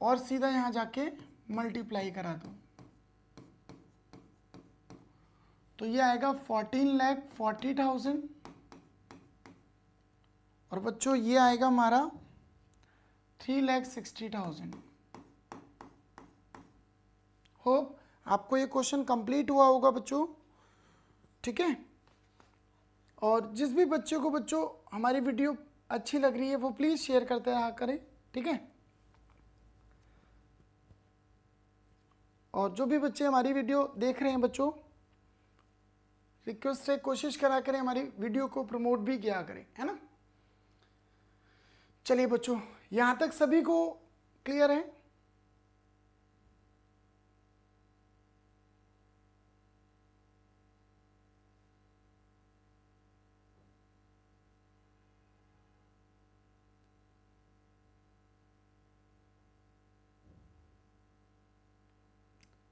और सीधा यहाँ जाके मल्टीप्लाई करा दो, तो ये आएगा 14,40,000 और बच्चों ये आएगा हमारा 3,60,000। होप आपको ये क्वेश्चन कंप्लीट हुआ होगा बच्चों, ठीक है। और जिस भी बच्चे को बच्चों हमारी वीडियो अच्छी लग रही है वो प्लीज़ शेयर करते रहा करें, ठीक है। और जो भी बच्चे हमारी वीडियो देख रहे हैं बच्चों, रिक्वेस्ट है कोशिश करा करें हमारी वीडियो को प्रमोट भी किया करें, है ना। चलिए बच्चों, यहाँ तक सभी को क्लियर है?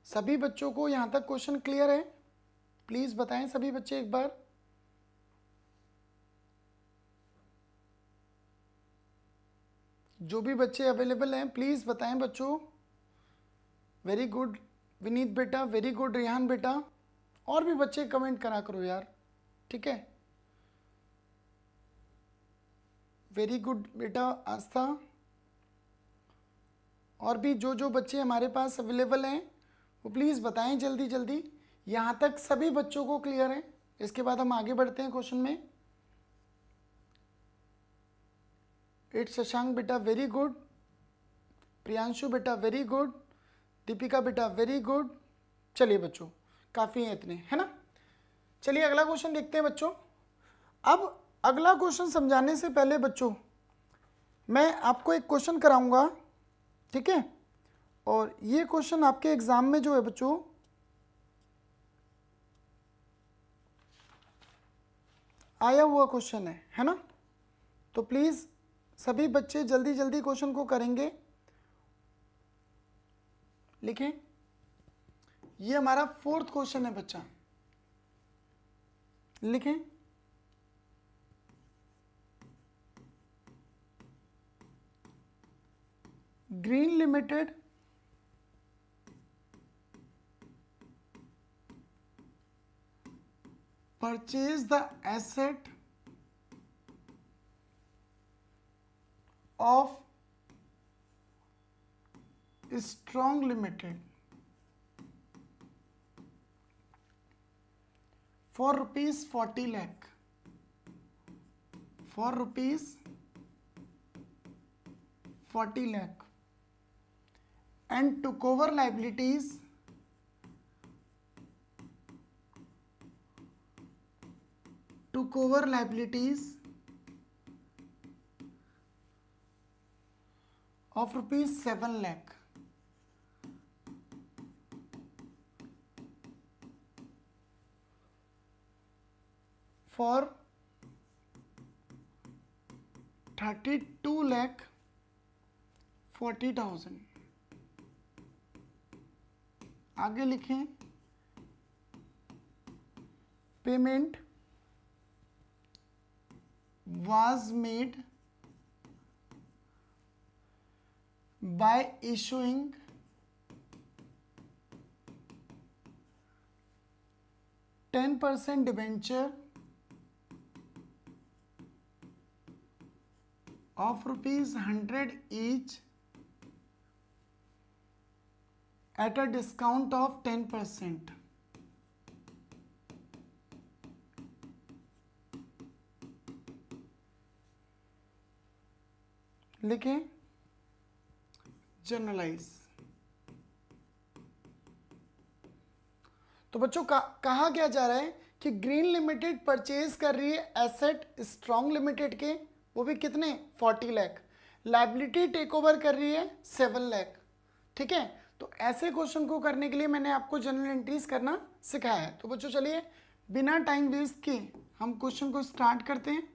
सभी बच्चों को यहाँ तक क्वेश्चन क्लियर है? प्लीज़ बताएं सभी बच्चे एक बार। जो भी बच्चे अवेलेबल हैं प्लीज़ बताएं बच्चों। वेरी गुड विनीत बेटा, वेरी गुड रेहान बेटा। और भी बच्चे कमेंट करा करो यार, ठीक है। वेरी गुड बेटा आस्था। और भी जो जो बच्चे हमारे पास अवेलेबल हैं वो प्लीज़ बताएं जल्दी जल्दी। यहाँ तक सभी बच्चों को क्लियर है? इसके बाद हम आगे बढ़ते हैं क्वेश्चन में। इट्स शशांक बेटा वेरी गुड, प्रियांशु बेटा वेरी गुड, दीपिका बेटा वेरी गुड। चलिए बच्चों, काफ़ी हैं इतने, है ना। चलिए अगला क्वेश्चन देखते हैं बच्चों। अब अगला क्वेश्चन समझाने से पहले बच्चों मैं आपको एक क्वेश्चन कराऊंगा, ठीक है। और ये क्वेश्चन आपके एग्जाम में जो है बच्चों आया हुआ क्वेश्चन है ना। तो प्लीज़ सभी बच्चे जल्दी जल्दी क्वेश्चन को करेंगे। लिखें, ये हमारा 4th क्वेश्चन है बच्चा। लिखें, green limited purchase the asset of Strong Limited for rupees 40 lakh, for rupees 40 lakh and to cover liabilities of rupees 7 lakh. For 32,40,000. आगे लिखें, payment was made by issuing 10% debenture of rupees 100 each at a discount of 10%. लिखें, generalise. तो बच्चों कहा क्या जा रहा है कि ग्रीन लिमिटेड परचेज कर रही है एसेट स्ट्रॉन्ग लिमिटेड के, वो भी कितने 40 लाख। लायबिलिटी टेक ओवर कर रही है 7 लाख, ठीक है। तो ऐसे क्वेश्चन को करने के लिए मैंने आपको जनरल एंट्रीज करना सिखाया है। तो बच्चों चलिए बिना टाइम वेस्ट किए हम क्वेश्चन को स्टार्ट करते हैं।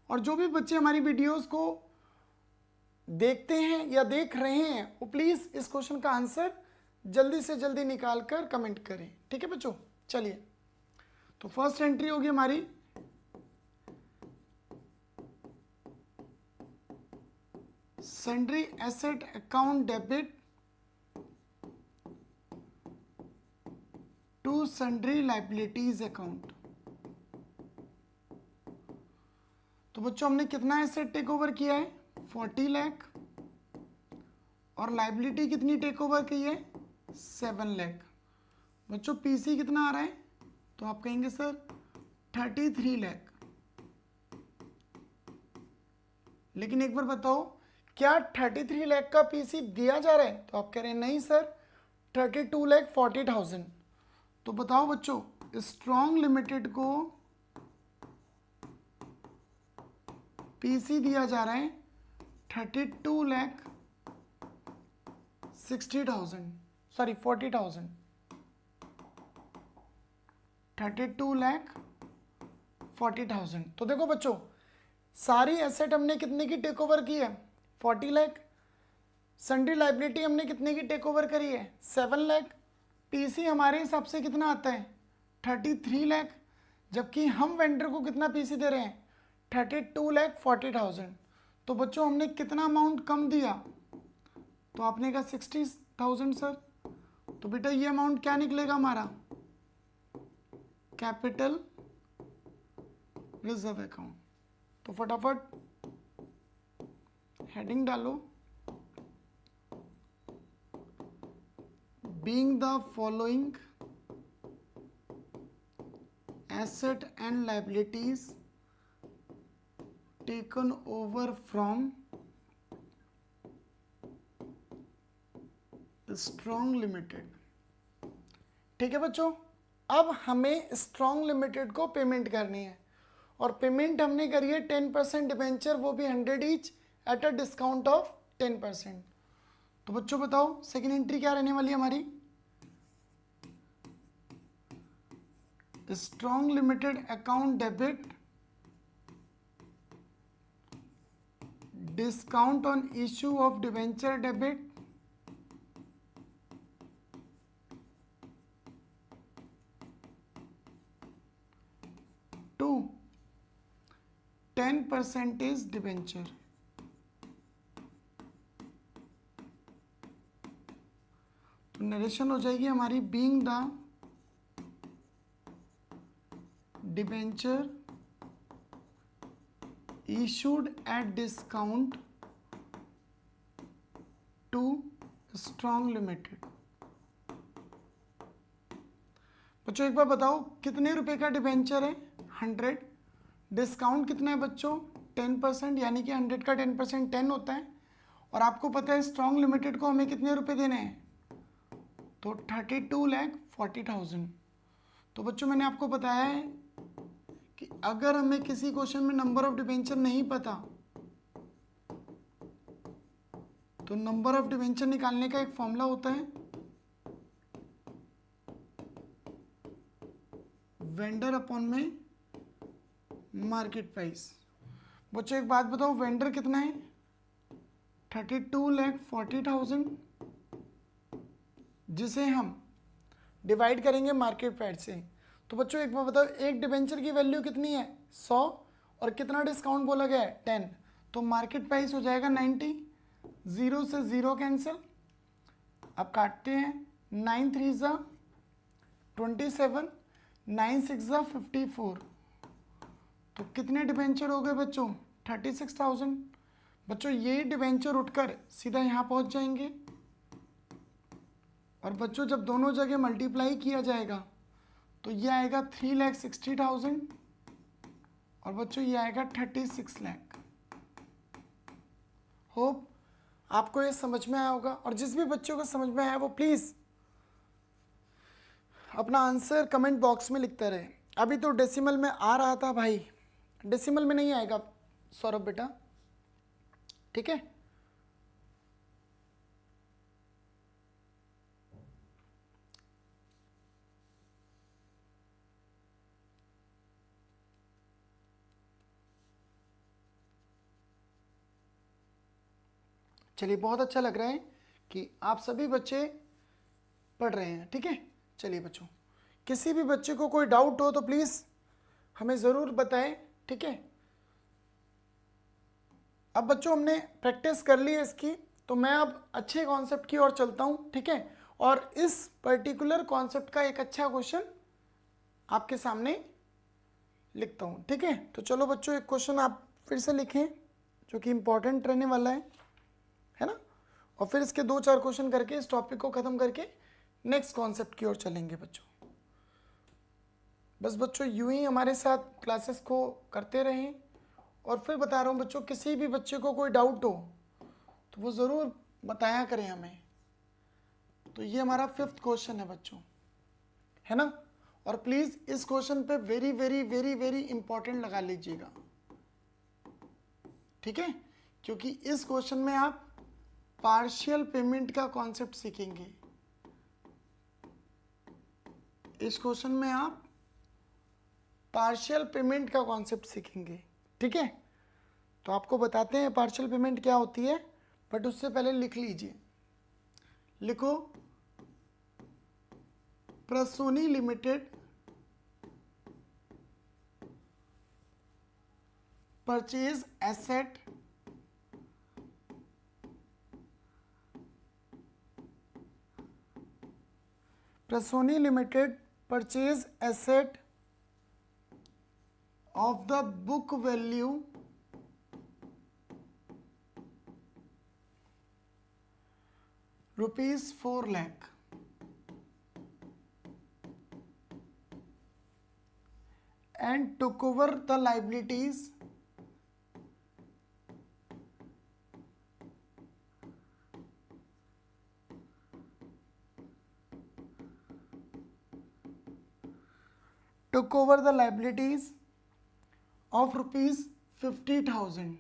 और जो भी बच्चे हमारी वीडियोस को देखते हैं या देख रहे हैं वो प्लीज इस क्वेश्चन का आंसर जल्दी से जल्दी निकाल कर कमेंट करें। ठीक है बच्चों, चलिए तो फर्स्ट एंट्री होगी हमारी sundry asset account debit to sundry liabilities account. तो बच्चों हमने कितना एसेट टेक ओवर किया है 40 लाख और लाइबिलिटी कितनी टेक ओवर की है 7 लाख। बच्चों पीसी कितना आ रहा है तो आप कहेंगे सर 33 लाख। लेकिन एक बार बताओ क्या 33 लाख का पीसी दिया जा रहा है तो आप कह रहे हैं नहीं सर 32,40,000। तो बताओ बच्चों स्ट्रॉन्ग लिमिटेड को पीसी दिया जा रहा है 32,60,000 सॉरी 40,000 32,40,000। तो देखो बच्चों सारी एसेट हमने कितने की टेक ओवर की है 40 लाख। सन्ड्री लाइबिलिटी हमने कितने की टेक ओवर करी है 7 लाख। पीसी हमारे हिसाब से कितना आता है 33 लाख, जबकि हम वेंडर को कितना पीसी दे रहे हैं 32,40,000। तो बच्चों हमने कितना अमाउंट कम दिया तो आपने कहा 60,000 सर। तो बेटा ये अमाउंट क्या निकलेगा हमारा कैपिटल रिजर्व अकाउंट। तो फटाफट हेडिंग डालो being the following asset and liabilities taken over from strong limited. ठीक है बच्चों, अब हमें स्ट्रॉन्ग लिमिटेड को पेमेंट करनी है और पेमेंट हमने करी है 10% डिबेंचर, वो भी 100 each at a discount of 10%। तो बच्चों बताओ सेकेंड एंट्री क्या रहने वाली है हमारी strong limited account debit discount on issue of debenture debit to 10% debenture. तो नरेशन हो जाएगी हमारी being the debenture issued at discount to strong limited। बच्चों एक बार बताओ कितने रुपए का डिबेंचर है 100, डिस्काउंट कितना है बच्चों 10%, यानी कि 100 का 10% 10 होता है। और आपको पता है स्ट्रॉन्ग लिमिटेड को हमें कितने रुपए देने हैं तो 32,40,000। तो बच्चों मैंने आपको बताया है कि अगर हमें किसी क्वेश्चन में नंबर ऑफ डिबेंचर नहीं पता तो नंबर ऑफ डिबेंचर निकालने का एक फॉर्मूला होता है वेंडर अपॉन में मार्केट प्राइस। बच्चों एक बात बताओ वेंडर कितना है 32,40,000 जिसे हम डिवाइड करेंगे मार्केट प्राइस से। तो बच्चों एक बार बताओ एक डिबेंचर की वैल्यू कितनी है 100 और कितना डिस्काउंट बोला गया है 10, तो मार्केट प्राइस हो जाएगा 90। 0 से 0 कैंसिल, अब काटते हैं 9 3 ज़ा 27, 9 6 ज़ा 54। तो कितने डिबेंचर हो गए बच्चों 36,000। बच्चों ये डिबेंचर उठकर सीधा यहाँ पहुँच जाएंगे और बच्चों जब दोनों जगह मल्टीप्लाई किया जाएगा तो ये आएगा 3,60,000 और बच्चों ये आएगा 36 लाख। होप आपको ये समझ में आया होगा और जिस भी बच्चों को समझ में आया वो प्लीज़ अपना आंसर कमेंट बॉक्स में लिखते रहे। अभी तो डेसिमल में आ रहा था भाई, डेसिमल में नहीं आएगा सौरभ बेटा, ठीक है। चलिए, बहुत अच्छा लग रहा है कि आप सभी बच्चे पढ़ रहे हैं। ठीक है, चलिए बच्चों, किसी भी बच्चे को कोई डाउट हो तो प्लीज़ हमें ज़रूर बताएं। ठीक है, अब बच्चों हमने प्रैक्टिस कर ली है इसकी, तो मैं अब अच्छे कॉन्सेप्ट की ओर चलता हूँ। ठीक है, और इस पर्टिकुलर कॉन्सेप्ट का एक अच्छा क्वेश्चन आपके सामने लिखता हूँ। ठीक है, तो चलो बच्चों, एक क्वेश्चन आप फिर से लिखें जो कि इम्पोर्टेंट रहने वाला है ना, और फिर इसके 2-4 क्वेश्चन करके इस टॉपिक को ख़त्म करके नेक्स्ट कॉन्सेप्ट की ओर चलेंगे बच्चों। बस बच्चों यूं ही हमारे साथ क्लासेस को करते रहें, और फिर बता रहा हूँ बच्चों, किसी भी बच्चे को कोई डाउट हो तो वो ज़रूर बताया करें हमें। तो ये हमारा 5th क्वेश्चन है बच्चों, है ना, और प्लीज़ इस क्वेश्चन पे very very very very important लगा लीजिएगा। ठीक है, क्योंकि इस क्वेश्चन में आप पार्शियल पेमेंट का कॉन्सेप्ट सीखेंगे। इस क्वेश्चन में आप पार्शियल पेमेंट का कॉन्सेप्ट सीखेंगे। ठीक है, तो आपको बताते हैं पार्शियल पेमेंट क्या होती है, बट उससे पहले लिख लीजिए। लिखो, Prasuni limited purchase asset Prasuni limited purchase asset of the book value ₹4 lakh and took over the liabilities of ₹50,000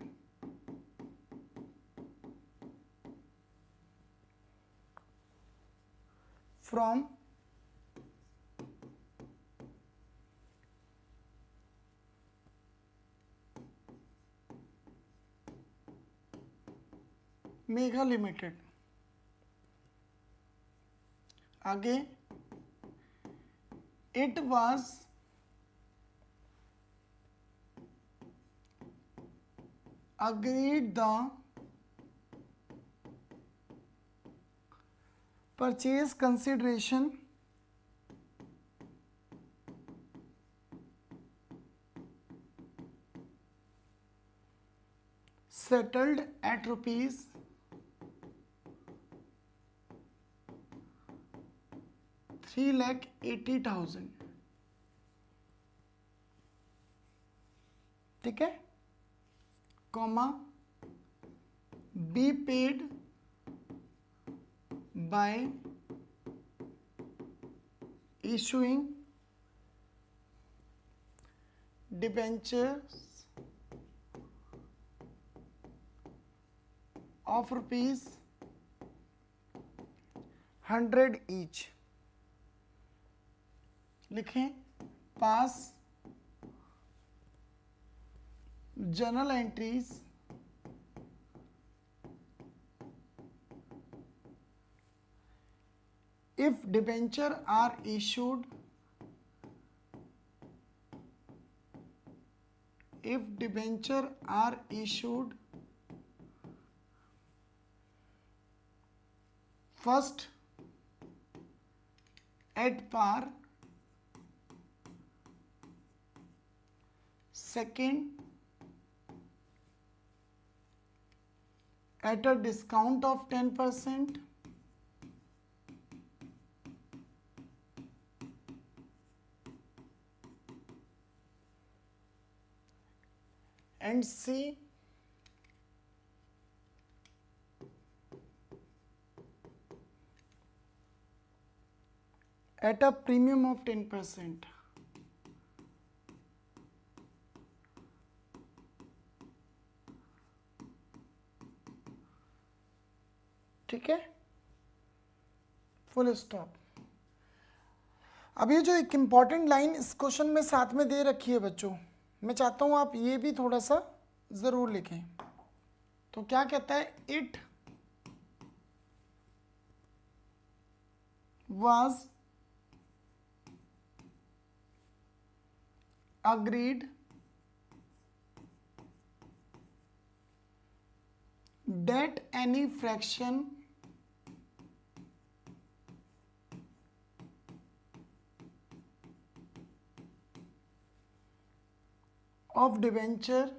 from mega limited. आगे, it was agreed the purchase consideration settled at ₹3,80,000। ठीक है, comma, be paid by issuing debentures of ₹100 each। लिखें, पास journal entries if debenture are issued first at par, second at a discount of 10%, and C at a premium of 10%। ठीक है, full stop. अब ये जो एक important line इस question में साथ में दे रखी है बच्चों, मैं चाहता हूँ आप ये भी थोड़ा सा ज़रूर लिखें। तो क्या कहता है, it was agreed that any fraction of debenture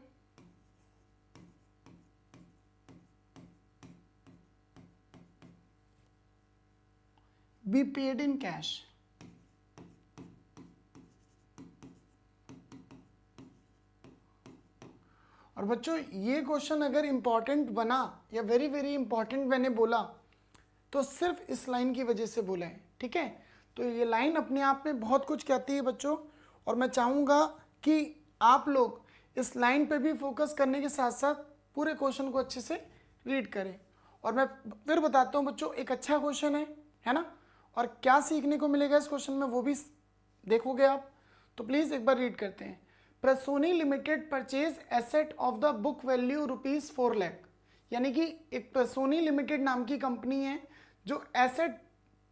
be paid in cash. और बच्चों ये क्वेश्चन अगर इंपॉर्टेंट बना या वेरी वेरी इंपॉर्टेंट मैंने बोला तो सिर्फ इस लाइन की वजह से बोला है, ठीक है। तो ये लाइन अपने आप में बहुत कुछ कहती है बच्चों, और मैं चाहूँगा कि आप लोग इस लाइन पे भी फोकस करने के साथ साथ पूरे क्वेश्चन को अच्छे से रीड करें। और मैं फिर बताता हूँ बच्चों, एक अच्छा क्वेश्चन है ना, और क्या सीखने को मिलेगा इस क्वेश्चन में वो भी देखोगे आप। तो प्लीज़ एक बार रीड करते हैं। Prasoni limited purchase asset of the book value ₹4 lakh, यानी कि एक प्रसोनी लिमिटेड नाम की कंपनी है जो एसेट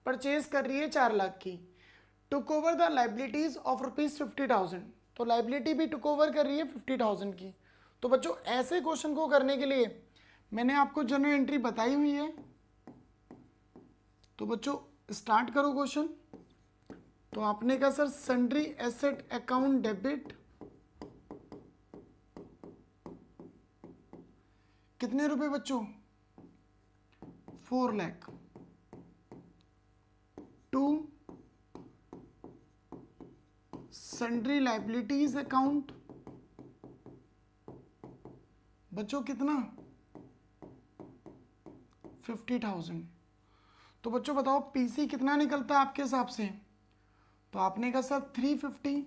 परचेज कर रही है 4 लाख की। Took over the liabilities of ₹50,000, तो लाइबिलिटी भी टुक ओवर कर रही है 50,000 की। तो बच्चों ऐसे क्वेश्चन को करने के लिए मैंने आपको जनरल एंट्री बताई हुई है। तो बच्चों स्टार्ट करो क्वेश्चन। तो आपने कहा sir sundry asset account debit कितने रुपए बच्चों? 4 lakh. To sundry liabilities account बच्चों कितना? 50,000। तो बच्चों बताओ पीसी कितना निकलता है आपके हिसाब से? तो आपने कहा सर 350।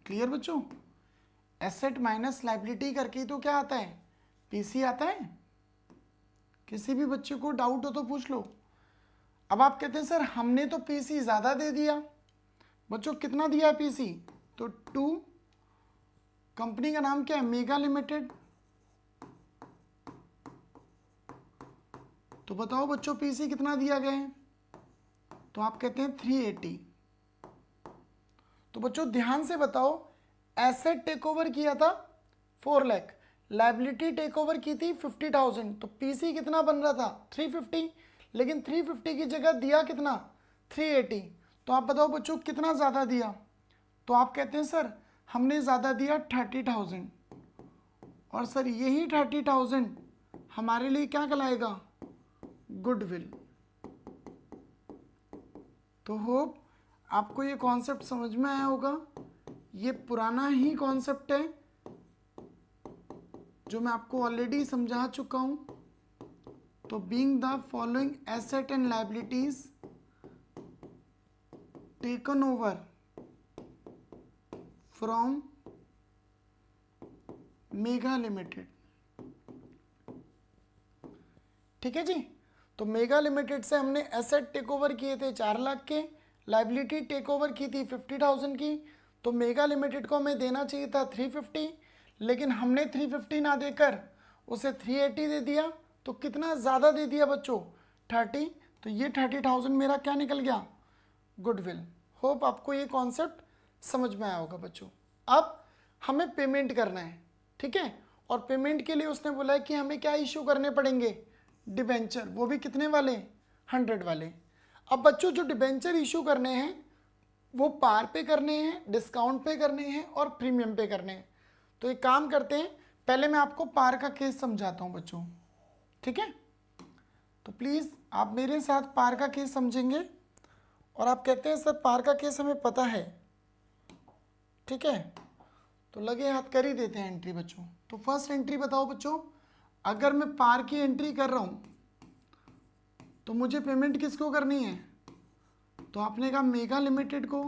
क्लियर बच्चों? एसेट माइनस लाइबिलिटी करके तो क्या आता है? पीसी आता है। किसी भी बच्चे को डाउट हो तो पूछ लो। अब आप कहते हैं सर हमने तो पीसी ज्यादा दे दिया। बच्चों कितना दिया पीसी? तो 2, कंपनी का नाम क्या है? Mega limited. तो बताओ बच्चों पीसी कितना दिया गया है? तो आप कहते हैं 380। तो बच्चों ध्यान से बताओ, एसेट टेक ओवर किया था 4 लाख, लाइबिलिटी टेक ओवर की थी 50,000, तो पीसी कितना बन रहा था? 350, लेकिन 350 की जगह दिया कितना? 380। तो आप बताओ बच्चों कितना ज़्यादा दिया? तो आप कहते हैं सर हमने ज़्यादा दिया 30,000, और सर यही 30,000 हमारे लिए क्या कहलाएगा? गुडविल। तो होप आपको ये कॉन्सेप्ट समझ में आया होगा। ये पुराना ही कॉन्सेप्ट है जो मैं आपको ऑलरेडी समझा चुका हूं। तो being the following asset and liabilities taken over from mega limited, ठीक है जी। तो मेगा लिमिटेड से हमने एसेट टेक ओवर किए थे 4 लाख के, लाइबिलिटी टेक ओवर की थी 50,000 की। तो मेगा लिमिटेड को हमें देना चाहिए था 350, लेकिन हमने 350 ना देकर उसे 380 दे दिया। तो कितना ज़्यादा दे दिया बच्चों? 30। तो ये 30,000 मेरा क्या निकल गया? गुडविल। होप आपको ये कॉन्सेप्ट समझ में आया होगा बच्चों। अब हमें पेमेंट करना है, ठीक है। और पेमेंट के लिए उसने बोला है कि हमें क्या इशू करने पड़ेंगे? डिबेंचर, वो भी कितने वाले? 100 वाले। अब बच्चों जो डिबेंचर इशू करने हैं वो पार पे करने हैं, डिस्काउंट पे करने हैं और प्रीमियम पे करने हैं। तो एक काम करते हैं, पहले मैं आपको पार का केस समझाता हूं बच्चों, ठीक है। तो प्लीज़ आप मेरे साथ पार का केस समझेंगे। और आप कहते हैं सर पार का केस हमें पता है, ठीक है। तो लगे हाथ कर ही देते हैं एंट्री बच्चों। तो फर्स्ट एंट्री बताओ बच्चों, अगर मैं पार की एंट्री कर रहा हूं तो मुझे पेमेंट किसको करनी है? तो आपने कहा मेगा लिमिटेड को।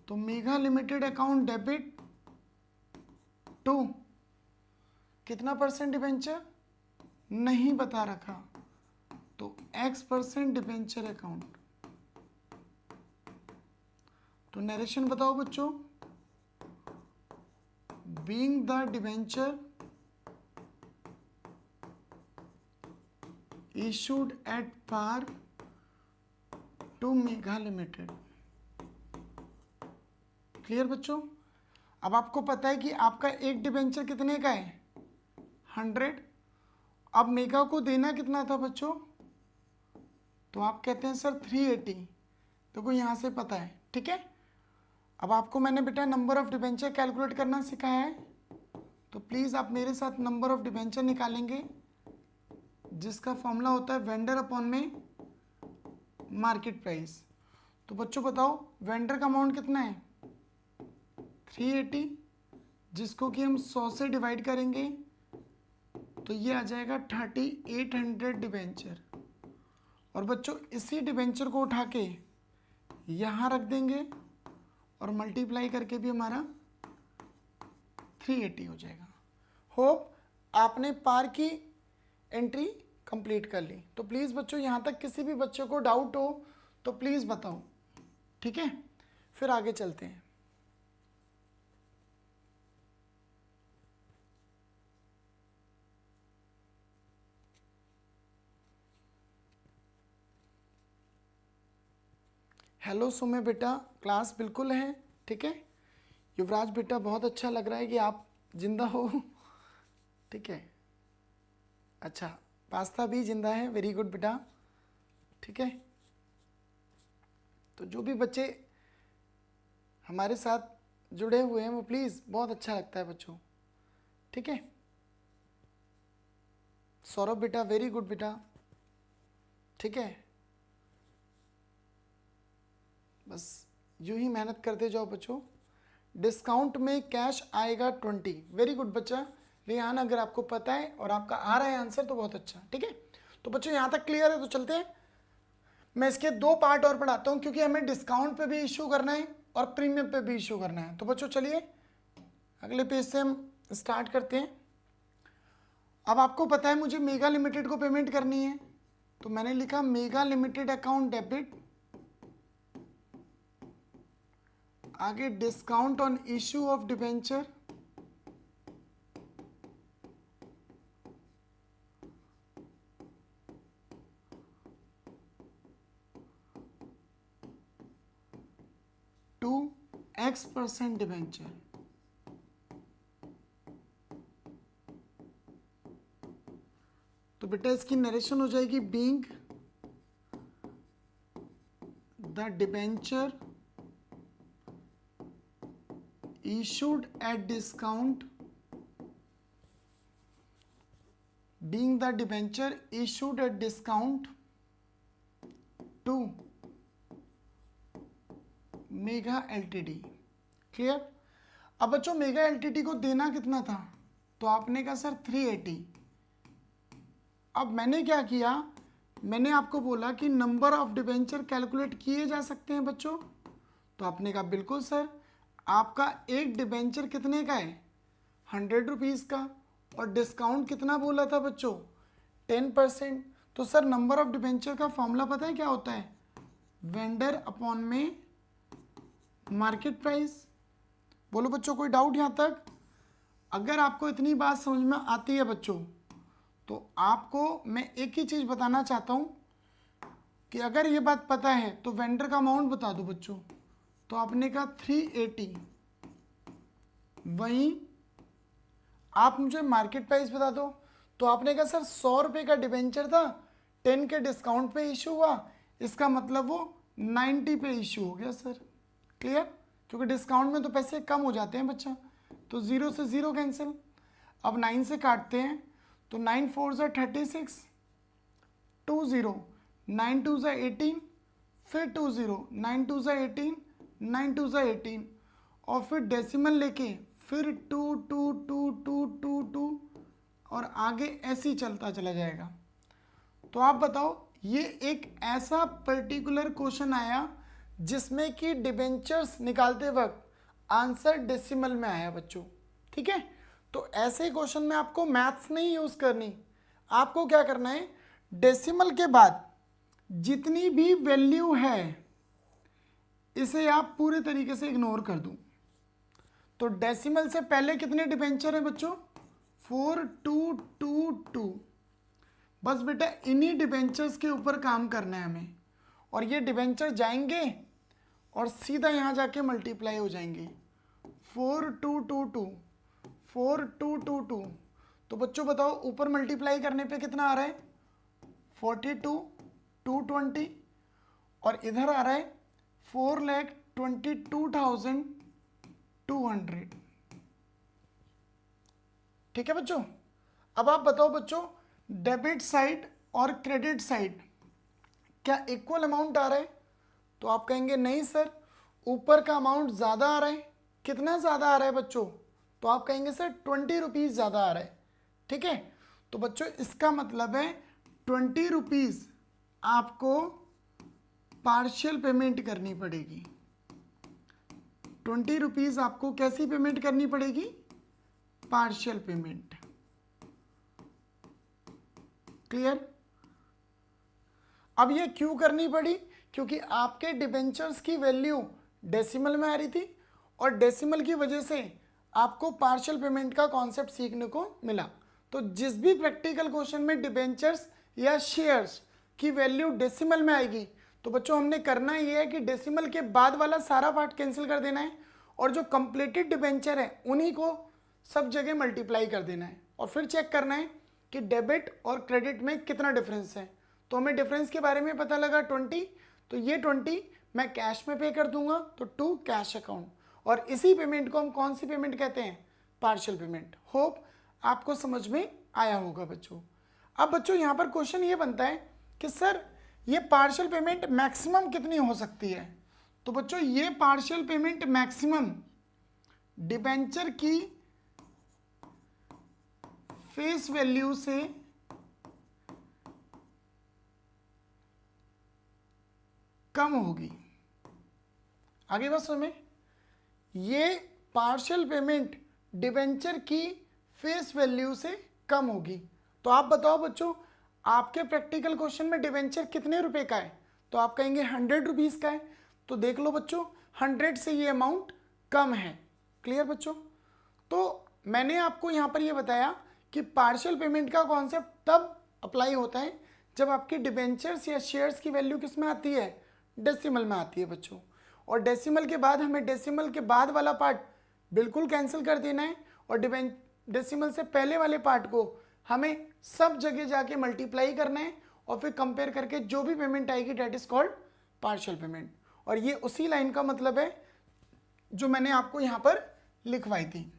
तो mega limited account debit to कितना % डिबेंचर? नहीं बता रखा, तो X% डिबेंचर अकाउंट। तो नरेशन बताओ बच्चों, being the debenture issued at par to mega limited. Clear बच्चों? अब आपको पता है कि आपका एक डिबेंचर कितने का है 100। अब मेगा को देना कितना था बच्चों? तो आप कहते हैं सर 380। देखो यहाँ से पता है, ठीक है। अब आपको मैंने बेटा नंबर ऑफ डिबेंचर कैलकुलेट करना सिखाया है, तो प्लीज़ आप मेरे साथ नंबर ऑफ डिबेंचर निकालेंगे, जिसका फॉर्मूला होता है वेंडर अपॉन में मार्केट प्राइस। तो बच्चों बताओ वेंडर का अमाउंट कितना है 380, जिसको कि हम 100 से डिवाइड करेंगे तो ये आ जाएगा 3800 डिबेंचर। और बच्चों इसी डिबेंचर को उठा के यहाँ रख देंगे और मल्टीप्लाई करके भी हमारा 380 हो जाएगा। होप आपने पार की एंट्री कंप्लीट कर ली। तो प्लीज़ बच्चों यहाँ तक किसी भी बच्चे को डाउट हो तो प्लीज़ बताओ, ठीक है। फिर आगे चलते हैं। हेलो सुमे बेटा, क्लास बिल्कुल है, ठीक है। युवराज बेटा बहुत अच्छा लग रहा है कि आप जिंदा हो, ठीक है। अच्छा पास्ता भी जिंदा है, वेरी गुड बेटा, ठीक है। तो जो भी बच्चे हमारे साथ जुड़े हुए हैं वो प्लीज़, बहुत अच्छा लगता है बच्चों, ठीक है। सौरभ बेटा वेरी गुड बेटा, ठीक है। बस यूं ही मेहनत करते जाओ बच्चों। डिस्काउंट में कैश आएगा 20, वेरी गुड बच्चा रेहान, अगर आपको पता है और आपका आ रहा है आंसर तो बहुत अच्छा, ठीक है। तो बच्चों यहाँ तक क्लियर है, तो चलते हैं। मैं इसके 2 पार्ट और पढ़ाता हूँ, क्योंकि हमें डिस्काउंट पे भी इशू करना है और प्रीमियम पे भी इशू करना है। तो बच्चों चलिए अगले पेज से हम स्टार्ट करते हैं। अब आपको पता है मुझे मेगा लिमिटेड को पेमेंट करनी है, तो मैंने लिखा मेगा लिमिटेड अकाउंट डेबिट, आगे discount on issue of debenture, to X% debenture. तो बेटा इसकी नरेशन हो जाएगी being the debenture issued at discount, being the debenture issued at discount to mega LTD. Clear? अब बच्चों मेगा एलटीडी को देना कितना था, तो आपने कहा सर 380। अब मैंने क्या किया, मैंने आपको बोला कि नंबर ऑफ डिबेंचर कैलकुलेट किए जा सकते हैं बच्चों, तो आपने कहा बिल्कुल सर। आपका एक डिबेंचर कितने का है 100 रुपीज़ का, और डिस्काउंट कितना बोला था बच्चों 10%। तो सर नंबर ऑफ डिबेंचर का फॉर्मूला पता है क्या होता है, वेंडर अपॉन में मार्केट प्राइस। बोलो बच्चों कोई डाउट यहाँ तक? अगर आपको इतनी बात समझ में आती है बच्चों, तो आपको मैं एक ही चीज़ बताना चाहता हूँ कि अगर ये बात पता है तो वेंडर का अमाउंट बता दो बच्चों। तो आपने कहा 380, वहीं आप मुझे मार्केट प्राइस बता दो। तो आपने कहा सर 100 रुपये का डिबेंचर था, 10 के डिस्काउंट पे इशू हुआ, इसका मतलब वो 90 पे इशू हो गया सर। क्लियर? क्योंकि डिस्काउंट में तो पैसे कम हो जाते हैं बच्चा, तो 0 से 0 कैंसिल। अब 9 से काटते हैं तो 9 4 ज़ा 36, 2 0, 9 2 ज़ा 18, फिर 2 0, 9 2 ज़ा 18, 9 2 ज़ा 18, और फिर डेसिमल लेके फिर 2 2 2 2 2 2, और आगे ऐसे ही चलता चला जाएगा। तो आप बताओ ये एक ऐसा पर्टिकुलर क्वेश्चन आया जिसमें कि डिबेंचर्स निकालते वक्त आंसर डेसिमल में आया बच्चों, ठीक है। तो ऐसे क्वेश्चन में आपको मैथ्स नहीं यूज़ करनी, आपको क्या करना है, डेसिमल के बाद जितनी भी वैल्यू है इसे आप पूरे तरीके से इग्नोर कर दूं। तो डेसिमल से पहले कितने डिबेंचर हैं बच्चों, 4222, बस बेटा इन्हीं डिबेंचर्स के ऊपर काम करना है हमें, और ये डिबेंचर जाएंगे और सीधा यहाँ जाके मल्टीप्लाई हो जाएंगे 4222 4222। तो बच्चों बताओ ऊपर मल्टीप्लाई करने पे कितना आ रहा है 42 220, और इधर आ रहा है 4,22,200। ठीक है बच्चों। अब आप बताओ बच्चों डेबिट साइड और क्रेडिट साइड क्या इक्वल अमाउंट आ रहा है? तो आप कहेंगे नहीं सर, ऊपर का अमाउंट ज़्यादा आ रहा है। कितना ज़्यादा आ रहा है बच्चों? तो आप कहेंगे सर 20 रुपीज़ ज़्यादा आ रहा है। ठीक है, तो बच्चों इसका मतलब है 20 रुपीज़ आपको पार्शियल पेमेंट करनी पड़ेगी। 20 रुपीज़ आपको कैसी पेमेंट करनी पड़ेगी? Partial payment. क्लियर? अब ये क्यों करनी पड़ी? क्योंकि आपके डिबेंचर्स की वैल्यू डेसिमल में आ रही थी, और डेसिमल की वजह से आपको पार्शियल पेमेंट का कॉन्सेप्ट सीखने को मिला। तो जिस भी प्रैक्टिकल क्वेश्चन में डिबेंचर्स या शेयर्स की वैल्यू डेसिमल में आएगी, तो बच्चों हमने करना ये है कि डेसिमल के बाद वाला सारा पार्ट कैंसिल कर देना है, और जो कंप्लीटेड डिबेंचर है उन्हीं को सब जगह मल्टीप्लाई कर देना है, और फिर चेक करना है कि डेबिट और क्रेडिट में कितना डिफरेंस है। तो हमें डिफरेंस के बारे में पता लगा 20, तो ये 20 मैं कैश में पे कर दूंगा, तो टू कैश अकाउंट, और इसी पेमेंट को हम कौन सी पेमेंट कहते हैं? Partial payment. होप आपको समझ में आया होगा बच्चों। अब बच्चों यहाँ पर क्वेश्चन ये बनता है कि सर ये पार्शियल पेमेंट मैक्सिमम कितनी हो सकती है? तो बच्चों ये पार्शियल पेमेंट मैक्सिमम डिबेंचर की फेस वैल्यू से कम होगी। आगे बात समझ में, ये पार्शियल पेमेंट डिबेंचर की फेस वैल्यू से कम होगी। तो आप बताओ बच्चों आपके प्रैक्टिकल क्वेश्चन में डिबेंचर कितने रुपए का है? तो आप कहेंगे 100 रुपीज़ का है। तो देख लो बच्चों 100 से ये अमाउंट कम है। क्लियर बच्चों? तो मैंने आपको यहाँ पर ये बताया कि पार्शियल पेमेंट का कॉन्सेप्ट तब अप्लाई होता है जब आपकी डिबेंचर्स या शेयर्स की वैल्यू किस में आती है? डेसिमल में आती है बच्चों। और डेसिमल के बाद हमें डेसिमल के बाद वाला पार्ट बिल्कुल कैंसिल कर देना है, और डेसिमल से पहले वाले पार्ट को हमें सब जगह जाके मल्टीप्लाई करना है, और फिर कंपेयर करके जो भी पेमेंट आएगी that is called partial payment. और ये उसी लाइन का मतलब है जो मैंने आपको यहाँ पर लिखवाई थी।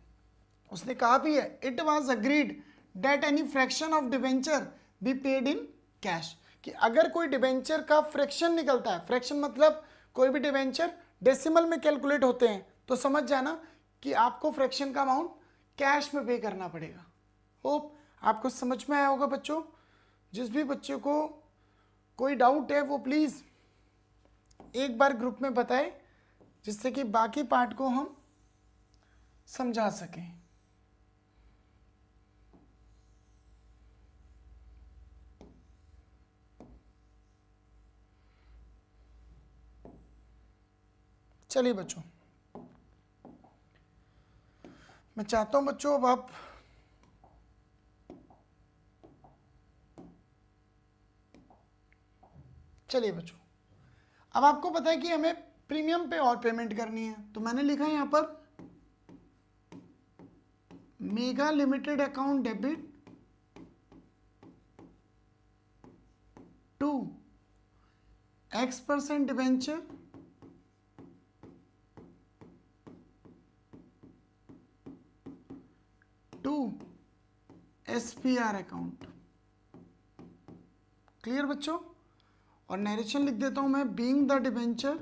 उसने कहा भी है it was agreed that any fraction of debenture be paid in cash, कि अगर कोई डिबेंचर का फ्रैक्शन निकलता है, फ्रैक्शन मतलब कोई भी डिबेंचर डेसिमल में कैलकुलेट होते हैं, तो समझ जाना कि आपको फ्रैक्शन का अमाउंट कैश में पे करना पड़ेगा। होप आपको समझ में आया होगा बच्चों। जिस भी बच्चे को कोई डाउट है वो प्लीज़ एक बार ग्रुप में बताएं, जिससे कि बाकी पार्ट को हम समझा सकें। चलिए बच्चों, मैं चाहता हूं बच्चों अब आप चलिए बच्चों, अब आपको पता है कि हमें प्रीमियम पे और पेमेंट करनी है। तो मैंने लिखा है यहां पर mega limited account debit to X% debenture to SPR account. Clear बच्चों? और नरेशन लिख देता हूं मैं, being the debenture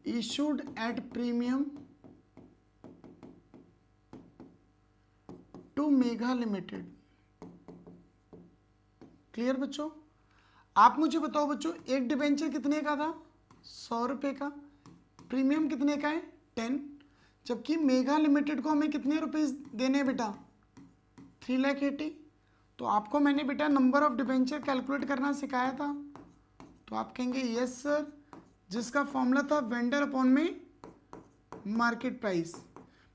issued at premium to mega limited. Clear बच्चों? आप मुझे बताओ बच्चों एक डिबेंचर कितने का था? 100 रुपये का। प्रीमियम कितने का है? 10। जबकि मेगा लिमिटेड को हमें कितने रुपए देने हैं बेटा? 3,80,000। तो आपको मैंने बेटा नंबर ऑफ डिबेंचर कैलकुलेट करना सिखाया था। तो आप कहेंगे यस सर, जिसका फॉर्मूला था वेंडर अपॉन में मार्केट प्राइस।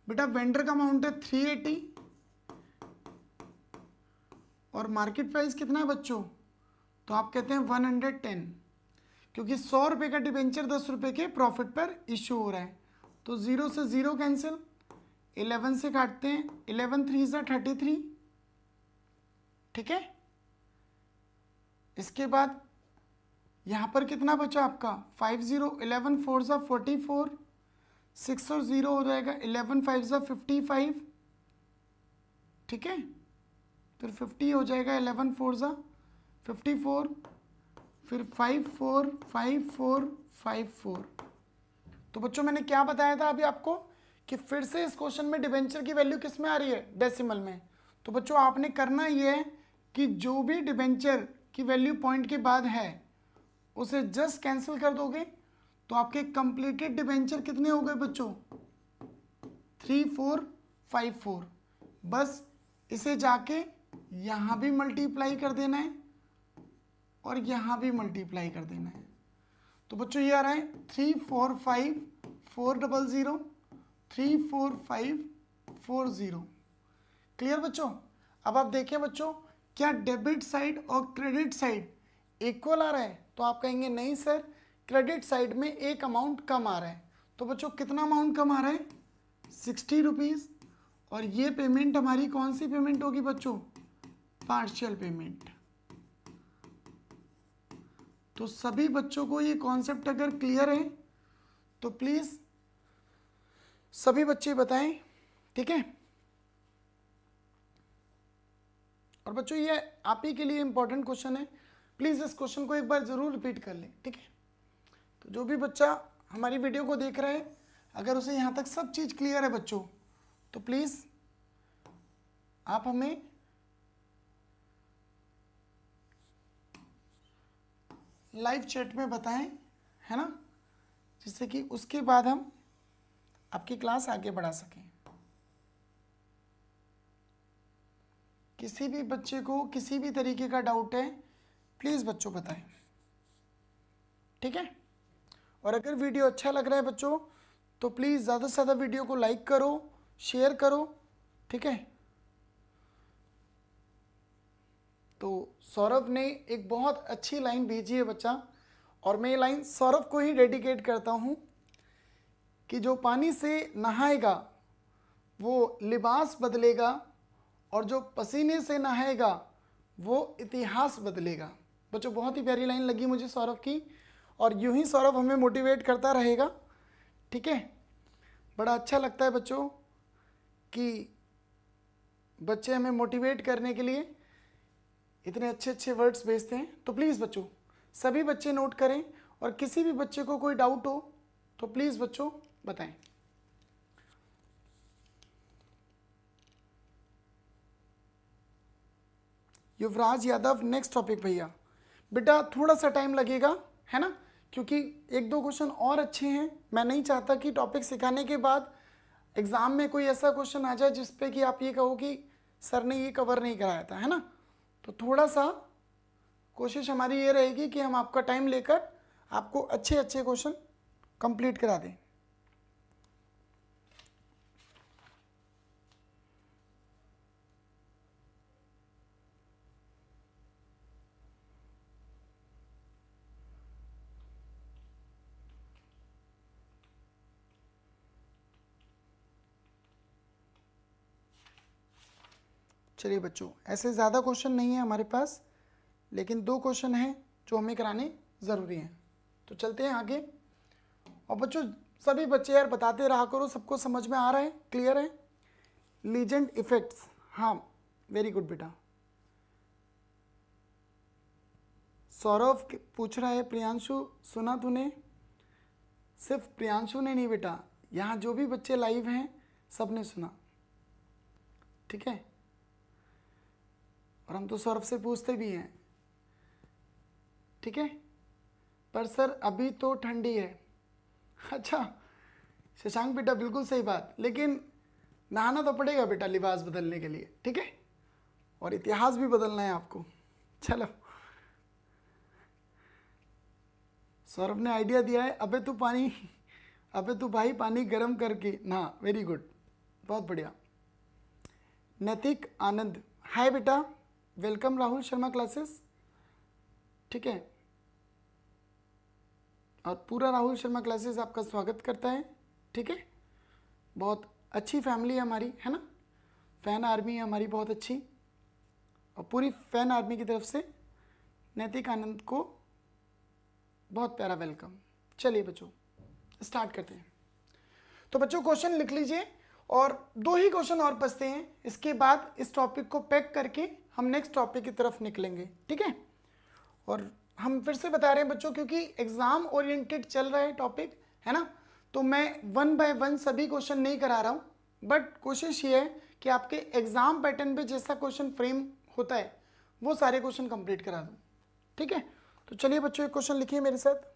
बेटा वेंडर का अमाउंट है 380 और मार्केट प्राइस कितना है बच्चों, तो आप कहते हैं 110, क्योंकि 100 रुपये का डिबेंचर 10 रुपये के प्रॉफिट पर इश्यू हो रहा है। तो 0 से 0 कैंसिल, 11 से काटते हैं, 11 3 सा 33, ठीक है। इसके बाद यहाँ पर कितना बचा आपका 50, 11 4 सा 44, 6 और 0 हो जाएगा, 11 5 सा 55, ठीक है। फिर 50 हो जाएगा, 11 4 सा 54, फिर 5 4 5 4 5 4। तो बच्चों मैंने क्या बताया था अभी आपको कि फिर से इस क्वेश्चन में डिबेंचर की वैल्यू किस में आ रही है, डेसिमल में। तो बच्चों आपने करना ये है कि जो भी डिबेंचर की वैल्यू पॉइंट के बाद है उसे जस्ट कैंसिल कर दोगे, तो आपके कंप्लीटेड डिबेंचर कितने हो गए बच्चों, 3454। बस इसे जाके यहाँ भी मल्टीप्लाई कर देना है और यहाँ भी मल्टीप्लाई कर देना है। तो बच्चों ये आ रहा है 345400, 34540। क्लियर बच्चों। अब आप देखिए बच्चों, क्या डेबिट साइड और क्रेडिट साइड इक्वल आ रहा है, तो आप कहेंगे नहीं सर, क्रेडिट साइड में एक अमाउंट कम आ रहा है। तो बच्चों कितना अमाउंट कम आ रहा है, 60 रुपीज़। और ये पेमेंट हमारी कौन सी पेमेंट होगी बच्चों, पार्शियल पेमेंट। तो सभी बच्चों को ये कॉन्सेप्ट अगर क्लियर है तो प्लीज़ सभी बच्चे बताएं, ठीक है। और बच्चों ये आप ही के लिए इंपॉर्टेंट क्वेश्चन है, प्लीज़ इस क्वेश्चन को एक बार ज़रूर रिपीट कर लें, ठीक है। तो जो भी बच्चा हमारी वीडियो को देख रहा है, अगर उसे यहाँ तक सब चीज़ क्लियर है बच्चों, तो प्लीज़ आप हमें लाइव चैट में बताएं, है ना, जिससे कि उसके बाद हम आपकी क्लास आगे बढ़ा सकें। किसी भी बच्चे को किसी भी तरीके का डाउट है, प्लीज़ बच्चों बताएं, ठीक है। और अगर वीडियो अच्छा लग रहा है बच्चों, तो प्लीज़ ज़्यादा से ज़्यादा वीडियो को लाइक करो, शेयर करो, ठीक है। तो सौरभ ने एक बहुत अच्छी लाइन भेजी है बच्चा, और मैं ये लाइन सौरभ को ही डेडिकेट करता हूँ कि जो पानी से नहाएगा वो लिबास बदलेगा, और जो पसीने से नहाएगा वो इतिहास बदलेगा। बच्चों बहुत ही प्यारी लाइन लगी मुझे सौरभ की, और यूं ही सौरभ हमें मोटिवेट करता रहेगा, ठीक है। बड़ा अच्छा लगता है बच्चों कि बच्चे हमें मोटिवेट करने के लिए इतने अच्छे अच्छे वर्ड्स भेजते हैं। तो प्लीज़ बच्चों सभी बच्चे नोट करें, और किसी भी बच्चे को कोई डाउट हो तो प्लीज़ बच्चों बताएं। युवराज यादव, नेक्स्ट टॉपिक भैया। बेटा थोड़ा सा टाइम लगेगा, है ना, क्योंकि एक दो क्वेश्चन और अच्छे हैं। मैं नहीं चाहता कि टॉपिक सिखाने के बाद एग्ज़ाम में कोई ऐसा क्वेश्चन आ जाए जिस पे कि आप ये कहो कि सर ने ये कवर नहीं कराया था, है ना। तो थोड़ा सा कोशिश हमारी ये रहेगी कि हम आपका टाइम लेकर आपको अच्छे अच्छे क्वेश्चन कंप्लीट करा दें। चलिए बच्चों, ऐसे ज़्यादा क्वेश्चन नहीं है हमारे पास, लेकिन दो क्वेश्चन हैं जो हमें कराने ज़रूरी हैं। तो चलते हैं आगे। और बच्चों सभी बच्चे यार बताते रहा करो, सबको समझ में आ रहा है, क्लियर है। लीजेंड इफेक्ट्स, हाँ वेरी गुड बेटा। सौरभ पूछ रहा है, प्रियांशु सुना तूने? सिर्फ प्रियांशु ने नहीं बेटा, यहाँ जो भी बच्चे लाइव हैं सब ने सुना, ठीक है। और हम तो सौरभ से पूछते भी हैं, ठीक है। पर सर अभी तो ठंडी है। अच्छा शशांक बेटा बिल्कुल सही बात, लेकिन नहाना तो पड़ेगा बेटा लिबास बदलने के लिए, ठीक है। और इतिहास भी बदलना है आपको। चलो सौरभ ने आइडिया दिया है, अबे तू भाई पानी गर्म करके नहा। वेरी गुड, बहुत बढ़िया। नैतिक आनंद, हाय बेटा, वेलकम राहुल शर्मा क्लासेस, ठीक है। और पूरा राहुल शर्मा क्लासेस आपका स्वागत करता है, ठीक है। बहुत अच्छी फैमिली है हमारी, है ना, फैन आर्मी है हमारी बहुत अच्छी, और पूरी फैन आर्मी की तरफ से नैतिक आनंद को बहुत प्यारा वेलकम। चलिए बच्चों स्टार्ट करते हैं। तो बच्चों क्वेश्चन लिख लीजिए, और 2 ही क्वेश्चन और बचते हैं, इसके बाद इस टॉपिक को पैक करके हम नेक्स्ट टॉपिक की तरफ निकलेंगे, ठीक है। और हम फिर से बता रहे हैं बच्चों, क्योंकि एग्जाम ओरिएंटेड चल रहा है टॉपिक, है ना, तो मैं 1 बाय 1 सभी क्वेश्चन नहीं करा रहा हूँ, बट कोशिश ये है कि आपके एग्जाम पैटर्न पे जैसा क्वेश्चन फ्रेम होता है वो सारे क्वेश्चन कंप्लीट करा दूँ, ठीक है। तो चलिए बच्चों एक क्वेश्चन लिखिए मेरे साथ।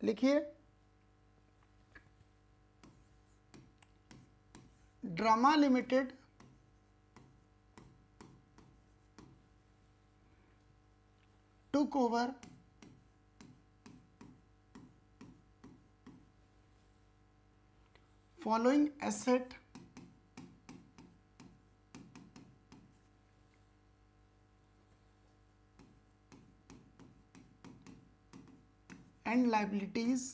लिखिए, drama limited took over following asset and liabilities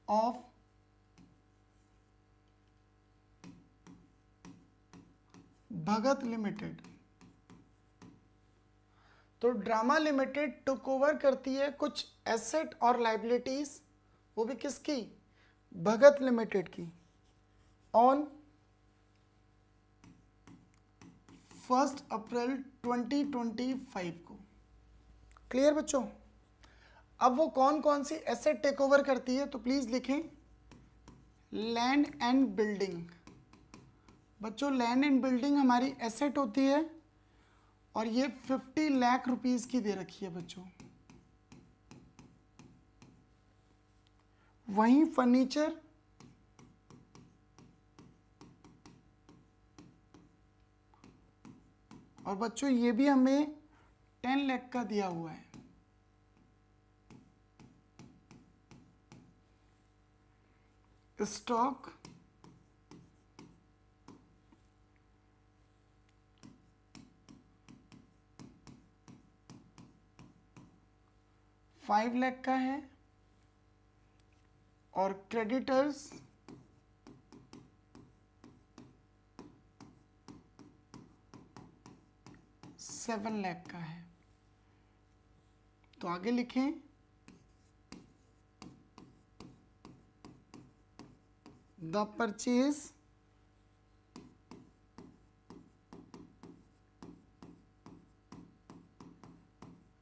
of Bhagat limited. तो ड्रामा लिमिटेड टुक ओवर करती है कुछ एसेट और लाइबिलिटीज, वो भी किसकी, भगत लिमिटेड की, ऑन 1 अप्रैल 2025 को। क्लियर बच्चों। अब वो कौन कौन सी एसेट टेक ओवर करती है, तो प्लीज लिखें लैंड एंड बिल्डिंग। बच्चों लैंड एंड बिल्डिंग हमारी एसेट होती है, और ये 50 लाख रुपीस की दे रखी है बच्चों। वहीं फर्नीचर और बच्चों ये भी हमें 10 लाख का दिया हुआ है। स्टॉक 5 लाख का है, और क्रेडिटर्स 7 लाख का है। तो आगे लिखें the purchase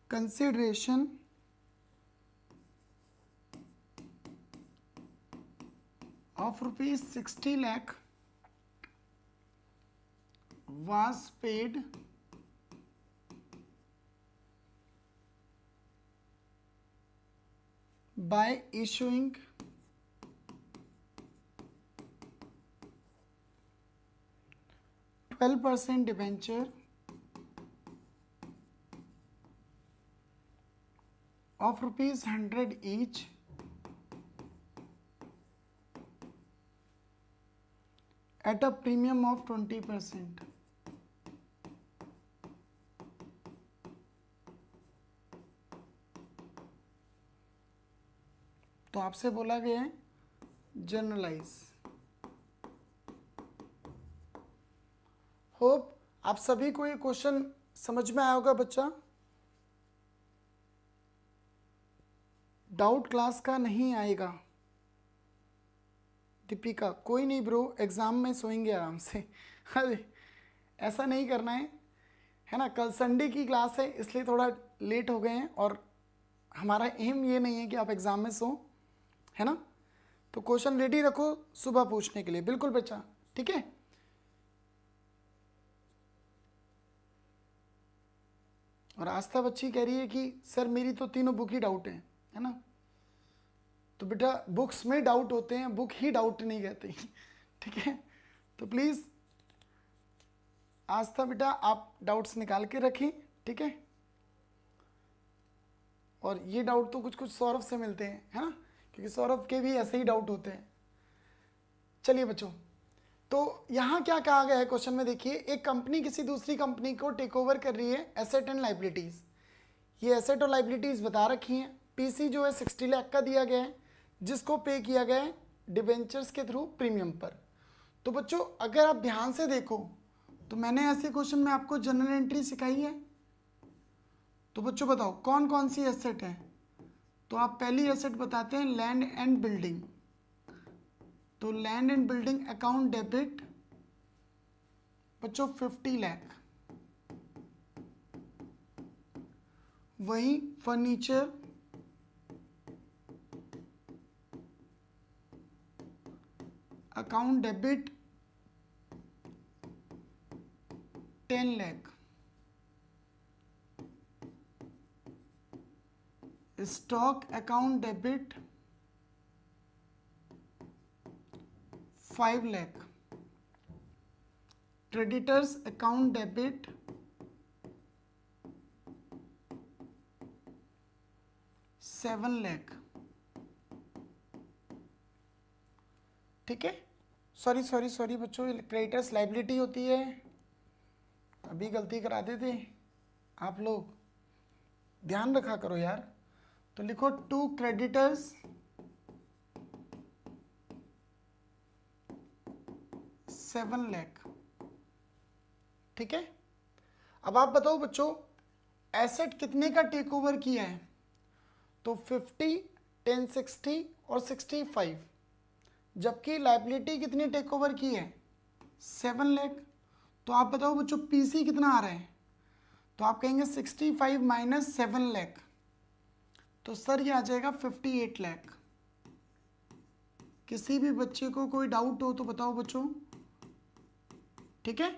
consideration of rupees 60 lakh was paid by issuing 12% debenture of rupees 100 each at a premium of 20%. तो आपसे बोला गया है जनरलाइज। होप आप सभी को ये क्वेश्चन समझ में आया होगा बच्चा। डाउट क्लास का नहीं आएगा। दीपिका कोई नहीं ब्रो, एग्जाम में सोएंगे आराम से। अरे ऐसा नहीं करना है ना। कल संडे की क्लास है इसलिए थोड़ा लेट हो गए हैं, और हमारा एम ये नहीं है कि आप एग्जाम में सो, है ना। तो क्वेश्चन रेडी रखो सुबह पूछने के लिए। बिल्कुल बच्चा, ठीक है। और आस्था बच्ची कह रही है कि सर मेरी तो तीनों बुक ही डाउट है ना। तो बेटा बुक्स में डाउट होते हैं, बुक ही डाउट नहीं कहते, ठीक है। तो प्लीज आस्था बेटा आप डाउट्स निकाल के रखें, ठीक है। और ये डाउट तो कुछ कुछ सौरभ से मिलते हैं, है ना, क्योंकि सौरभ के भी ऐसे ही डाउट होते हैं। चलिए बच्चों, तो यहाँ क्या कहा गया है क्वेश्चन में, देखिए, एक कंपनी किसी दूसरी कंपनी को टेक ओवर कर रही है एसेट एंड लाइबिलिटीज़। ये एसेट और लाइबिलिटीज़ बता रखी हैं। पीसी जो है 60 लाख का दिया गया है, जिसको पे किया गया है डिबेंचर्स के थ्रू प्रीमियम पर। तो बच्चों अगर आप ध्यान से देखो तो मैंने ऐसे क्वेश्चन में आपको जनरल एंट्री सिखाई है। तो बच्चों बताओ कौन कौन सी एसेट है। तो आप पहली एसेट बताते हैं लैंड एंड बिल्डिंग। तो land and building account debit बच्चों 50 लाख। वही furniture account debit 10 lakh. Stock account debit 5 lakh. Creditors account debit 7 lakh. ठीक है, सॉरी बच्चों, क्रेडिटर्स लाइबिलिटी होती है, अभी गलती करा देते आप लोग, ध्यान रखा करो यार। तो लिखो 2 क्रेडिटर्स 7 लाख। ठीक है, अब आप बताओ बच्चों एसेट कितने का टेक ओवर किया है। तो 50, 10, 60 और 65, जबकि लाइबिलिटी कितनी टेक ओवर की है 7 लाख। तो आप बताओ बच्चों पीसी कितना आ रहा है। तो आप कहेंगे 65 माइनस 7 लाख, तो सर ये आ जाएगा 58 लाख। किसी भी बच्चे को कोई डाउट हो तो बताओ बच्चों। ठीक है,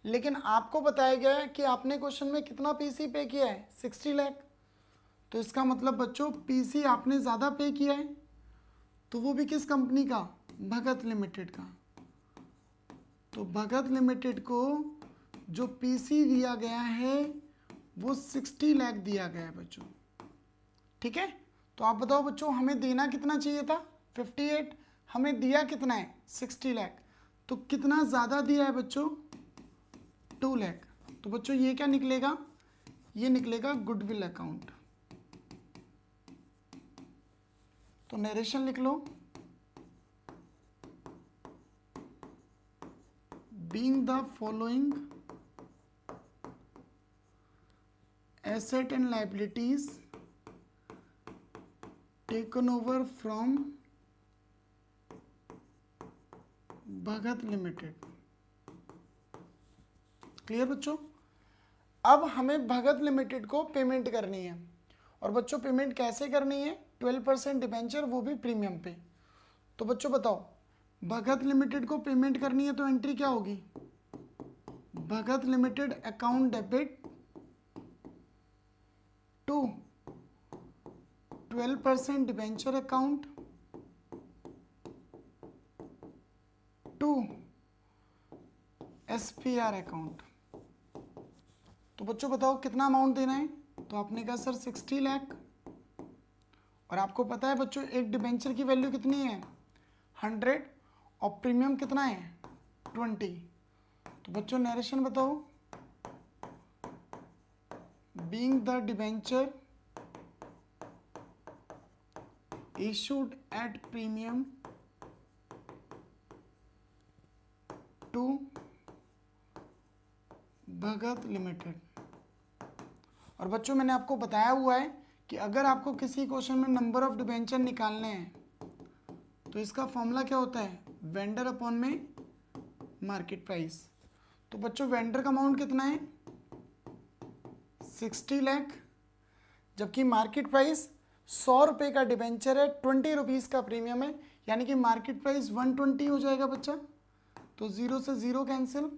लेकिन आपको बताया गया है कि आपने क्वेश्चन में कितना पीसी पे किया है 60 लाख। तो इसका मतलब बच्चों पीसी आपने ज़्यादा पे किया है, तो वो भी किस कंपनी का, भगत लिमिटेड का। तो भगत लिमिटेड को जो पीसी दिया गया है वो 60 लाख दिया गया है बच्चों। ठीक है, तो आप बताओ बच्चों हमें देना कितना चाहिए था 58, हमें दिया कितना है 60 लाख। तो कितना ज़्यादा दिया है बच्चों 2 लाख। तो बच्चों ये क्या निकलेगा, ये निकलेगा गुडविल अकाउंट। तो नरेशन लिख लो, being the following asset and liabilities taken over from Bhagat limited. Clear बच्चों, अब हमें भगत लिमिटेड को पेमेंट करनी है। और बच्चों पेमेंट कैसे करनी है, 12% डिबेंचर, वो भी प्रीमियम पे। तो बच्चों बताओ भगत लिमिटेड को पेमेंट करनी है तो एंट्री क्या होगी, Bhagat limited account debit to 12% debenture account to SPR account. तो बच्चों बताओ कितना अमाउंट देना है। तो आपने कहा सर 60 लाख, और आपको पता है बच्चों एक डिबेंचर की वैल्यू कितनी है 100, और प्रीमियम कितना है 20। तो बच्चों नरेशन बताओ, being the debenture issued at premium to Bhagat limited. और बच्चों मैंने आपको बताया हुआ है कि अगर आपको किसी क्वेश्चन में नंबर ऑफ डिबेंचर निकालने हैं तो इसका फॉर्मूला क्या होता है, वेंडर अपॉन में मार्केट प्राइस। तो बच्चों वेंडर का अमाउंट कितना है 60 लाख, जबकि मार्केट प्राइस 100 रुपये का डिबेंचर है, 20 रुपीज़ का प्रीमियम है, यानी कि मार्केट प्राइस 120 हो जाएगा बच्चा। तो 0 से 0 कैंसिल,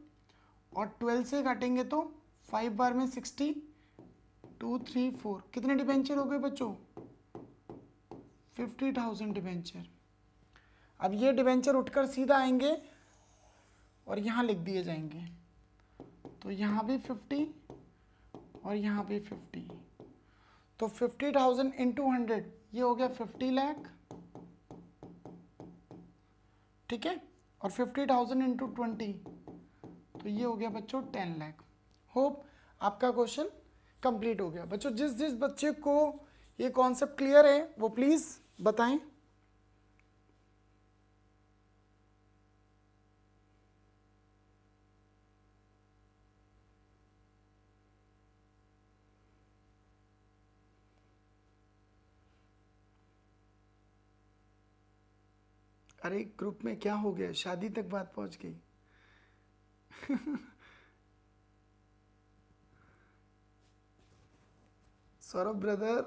और 12 से काटेंगे तो 5 बार में 60, 2, 3, 4, कितने डिबेंचर हो गए बच्चों 50,000 डिबेंचर। अब ये डिबेंचर उठकर सीधा आएंगे और यहाँ लिख दिए जाएंगे। तो यहाँ भी 50 और यहाँ भी 50। तो 50,000 इंटू 100 ये हो गया 50 लाख, ठीक है, और 50,000 इंटू 20 तो ये हो गया बच्चों 10 लाख। होप आपका क्वेश्चन कंप्लीट हो गया। बच्चों जिस जिस बच्चे को ये कॉन्सेप्ट क्लियर है वो प्लीज बताएं। अरे ग्रुप में क्या हो गया, शादी तक बात पहुंच गई। सौरभ ब्रदर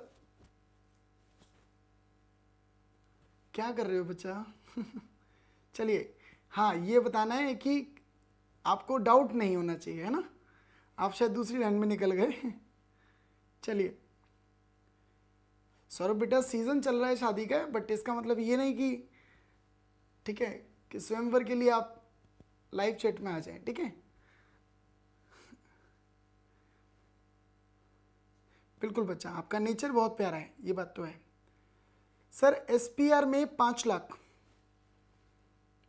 क्या कर रहे हो बच्चा? चलिए, हाँ ये बताना है कि आपको डाउट नहीं होना चाहिए, है ना। आप शायद दूसरी लाइन में निकल गए। चलिए सौरभ बेटा, सीजन चल रहा है शादी का, बट इसका मतलब ये नहीं कि, ठीक है, कि स्वयंवर के लिए आप लाइव चैट में आ जाएं, ठीक है। बिल्कुल बच्चा, आपका नेचर बहुत प्यारा है, ये बात तो है। सर एसपीआर में 5 लाख,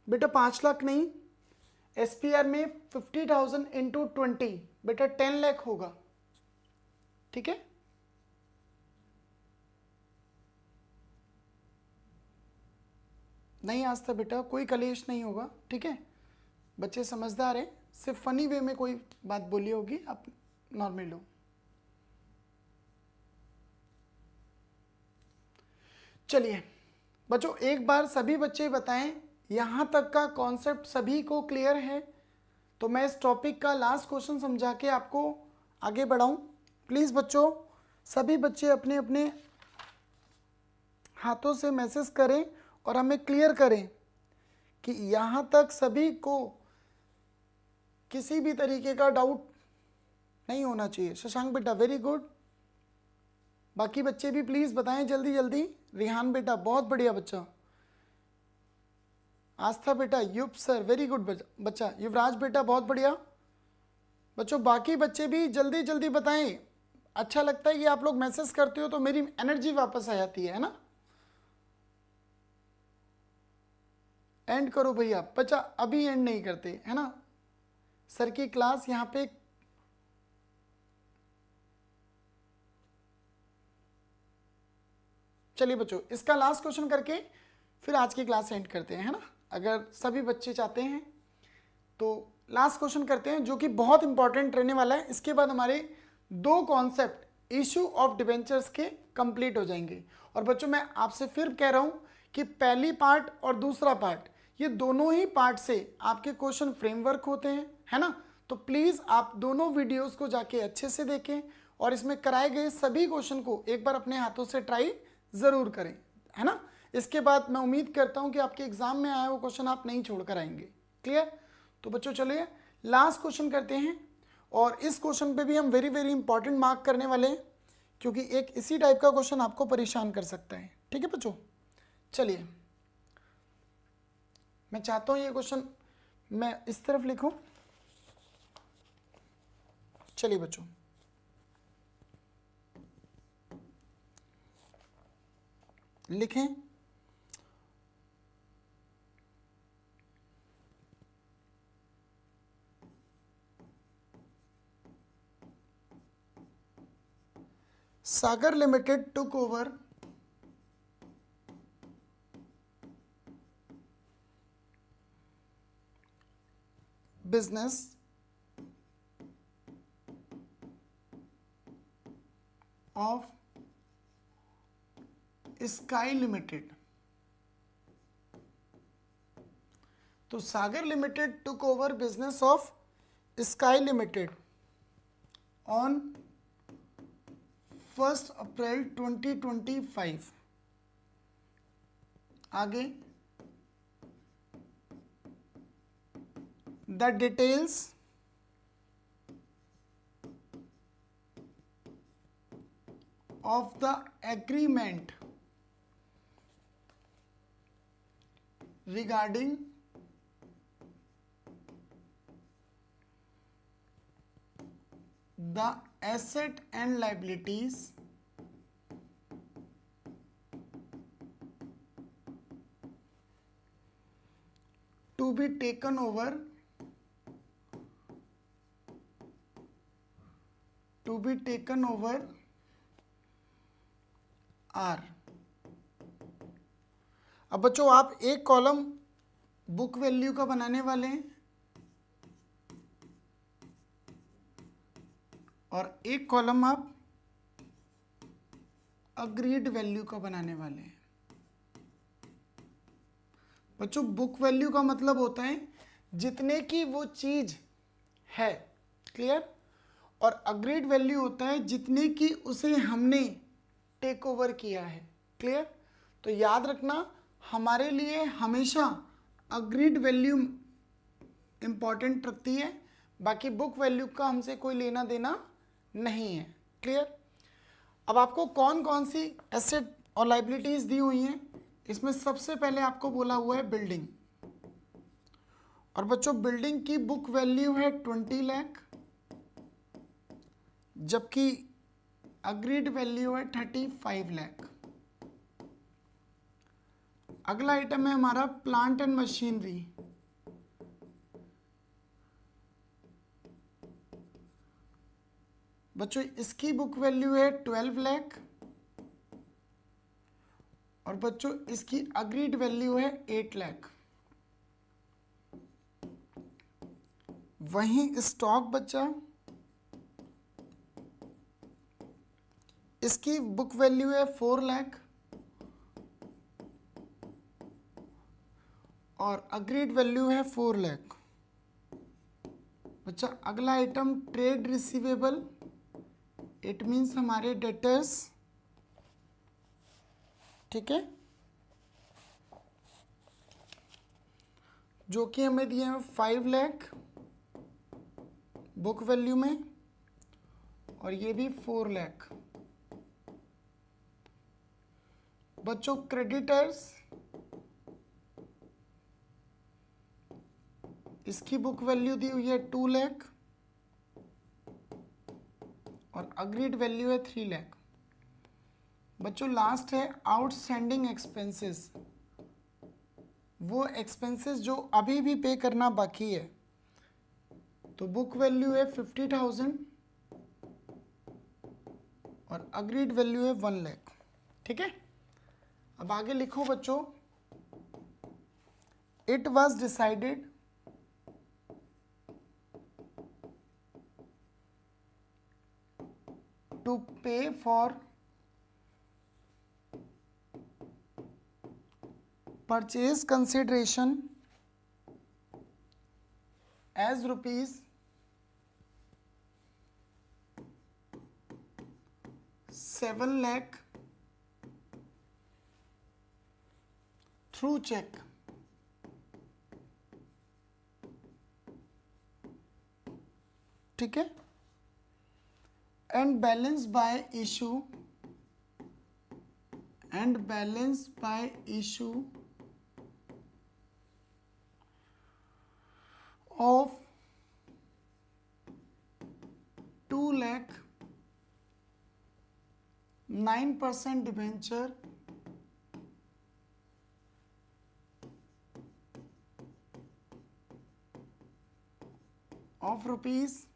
बेटा 5 लाख नहीं, एसपीआर में 50,000 इंटू 20 बेटा 10 लाख होगा, ठीक है। नहीं आज तक बेटा कोई कलेश नहीं होगा, ठीक है। बच्चे समझदार हैं, सिर्फ फनी वे में कोई बात बोली होगी, आप नॉर्मल लो। चलिए बच्चों, एक बार सभी बच्चे बताएं यहां तक का कॉन्सेप्ट सभी को क्लियर है? तो मैं इस टॉपिक का लास्ट क्वेश्चन समझा के आपको आगे बढ़ाऊं। प्लीज बच्चों, सभी बच्चे अपने अपने हाथों से मैसेज करें और हमें क्लियर करें कि यहां तक सभी को किसी भी तरीके का डाउट नहीं होना चाहिए। शशांक बेटा वेरी गुड, बाकी बच्चे भी प्लीज बताएं जल्दी जल्दी। रिहान बेटा बहुत बढ़िया बच्चा, आस्था बेटा, युव सर वेरी गुड बच्चा, युवराज बेटा बहुत बढ़िया बच्चों। बाकी बच्चे भी जल्दी जल्दी बताएं, अच्छा लगता है कि आप लोग मैसेज करते हो तो मेरी एनर्जी वापस आ जाती है ना। एंड करो भैया, बच्चा अभी एंड नहीं करते है ना, सर की क्लास यहाँ पे। चलिए बच्चों, इसका लास्ट क्वेश्चन करके फिर आज की क्लास एंड करते हैं, है ना, अगर सभी बच्चे चाहते हैं तो। लास्ट क्वेश्चन करते हैं जो कि बहुत इंपॉर्टेंट रहने वाला है, इसके बाद हमारे 2 कॉन्सेप्ट इशू ऑफ डिबेंचर्स के कंप्लीट हो जाएंगे। और बच्चों मैं आपसे फिर कह रहा हूं कि पहली पार्ट और दूसरा पार्ट, ये दोनों ही पार्ट से आपके क्वेश्चन फ्रेमवर्क होते हैं, है ना। तो प्लीज आप दोनों वीडियोस को जाके अच्छे से देखें और इसमें कराए गए सभी क्वेश्चन को एक बार अपने हाथों से ट्राई जरूर करें, है ना। इसके बाद मैं उम्मीद करता हूं कि आपके एग्जाम में आया वो क्वेश्चन आप नहीं छोड़कर आएंगे। क्लियर? तो बच्चों चलिए लास्ट क्वेश्चन करते हैं, और इस क्वेश्चन पे भी हम वेरी वेरी इंपॉर्टेंट मार्क करने वाले हैं, क्योंकि एक इसी टाइप का क्वेश्चन आपको परेशान कर सकता है, ठीक है बच्चों। चलिए मैं चाहता हूं ये क्वेश्चन मैं इस तरफ लिखूं। चलिए बच्चों, लिखें। Sagar Limited took over business of Sky Limited. तो Sagar limited took over business of Sky Limited on 1st April 2025. आगे the details of the agreement regarding the asset and liabilities to be taken over, to be taken over are. अब बच्चों आप एक column book value का बनाने वाले हैं और एक कॉलम आप अग्रीड वैल्यू का बनाने वाले हैं। बच्चों बुक वैल्यू का मतलब होता है जितने की वो चीज है, क्लियर, और अग्रीड वैल्यू होता है जितने की उसे हमने टेक ओवर किया है, क्लियर। तो याद रखना हमारे लिए हमेशा अग्रीड वैल्यू इंपॉर्टेंट रखती है, बाकी बुक वैल्यू का हमसे कोई लेना देना नहीं है, क्लियर। अब आपको कौन कौन सी एसेट और लाइबिलिटीज दी हुई हैं, इसमें सबसे पहले आपको बोला हुआ है बिल्डिंग, और बच्चों बिल्डिंग की बुक वैल्यू है 20 लाख, जबकि अग्रीड वैल्यू है 35 लाख। अगला आइटम है हमारा प्लांट एंड मशीनरी, बच्चों इसकी बुक वैल्यू है 12 लाख और बच्चों इसकी अग्रीड वैल्यू है 8 लाख। वहीं स्टॉक बचा, इसकी बुक वैल्यू है 4 लाख और अग्रीड वैल्यू है 4 लाख। बच्चा अगला item trade receivable, it means हमारे डेटर्स, ठीक है, जो कि हमें दिए हैं 5 लाख बुक वैल्यू में और ये भी 4 लाख। बच्चों क्रेडिटर्स, इसकी बुक वैल्यू दी हुई है 2 लाख और अग्रीड वैल्यू है 3 लाख। बच्चों लास्ट है आउटस्टैंडिंग एक्सपेंसेस, वो एक्सपेंसेस जो अभी भी पे करना बाकी है, तो बुक वैल्यू है 50,000 और अग्रीड वैल्यू है 1 लाख, ठीक है। अब आगे लिखो बच्चों, इट वॉज डिसाइडेड टू पे for purchase consideration as rupees 7 lakh through check, ठीक है, and balance by issue of 2 lakh 9% debenture of rupees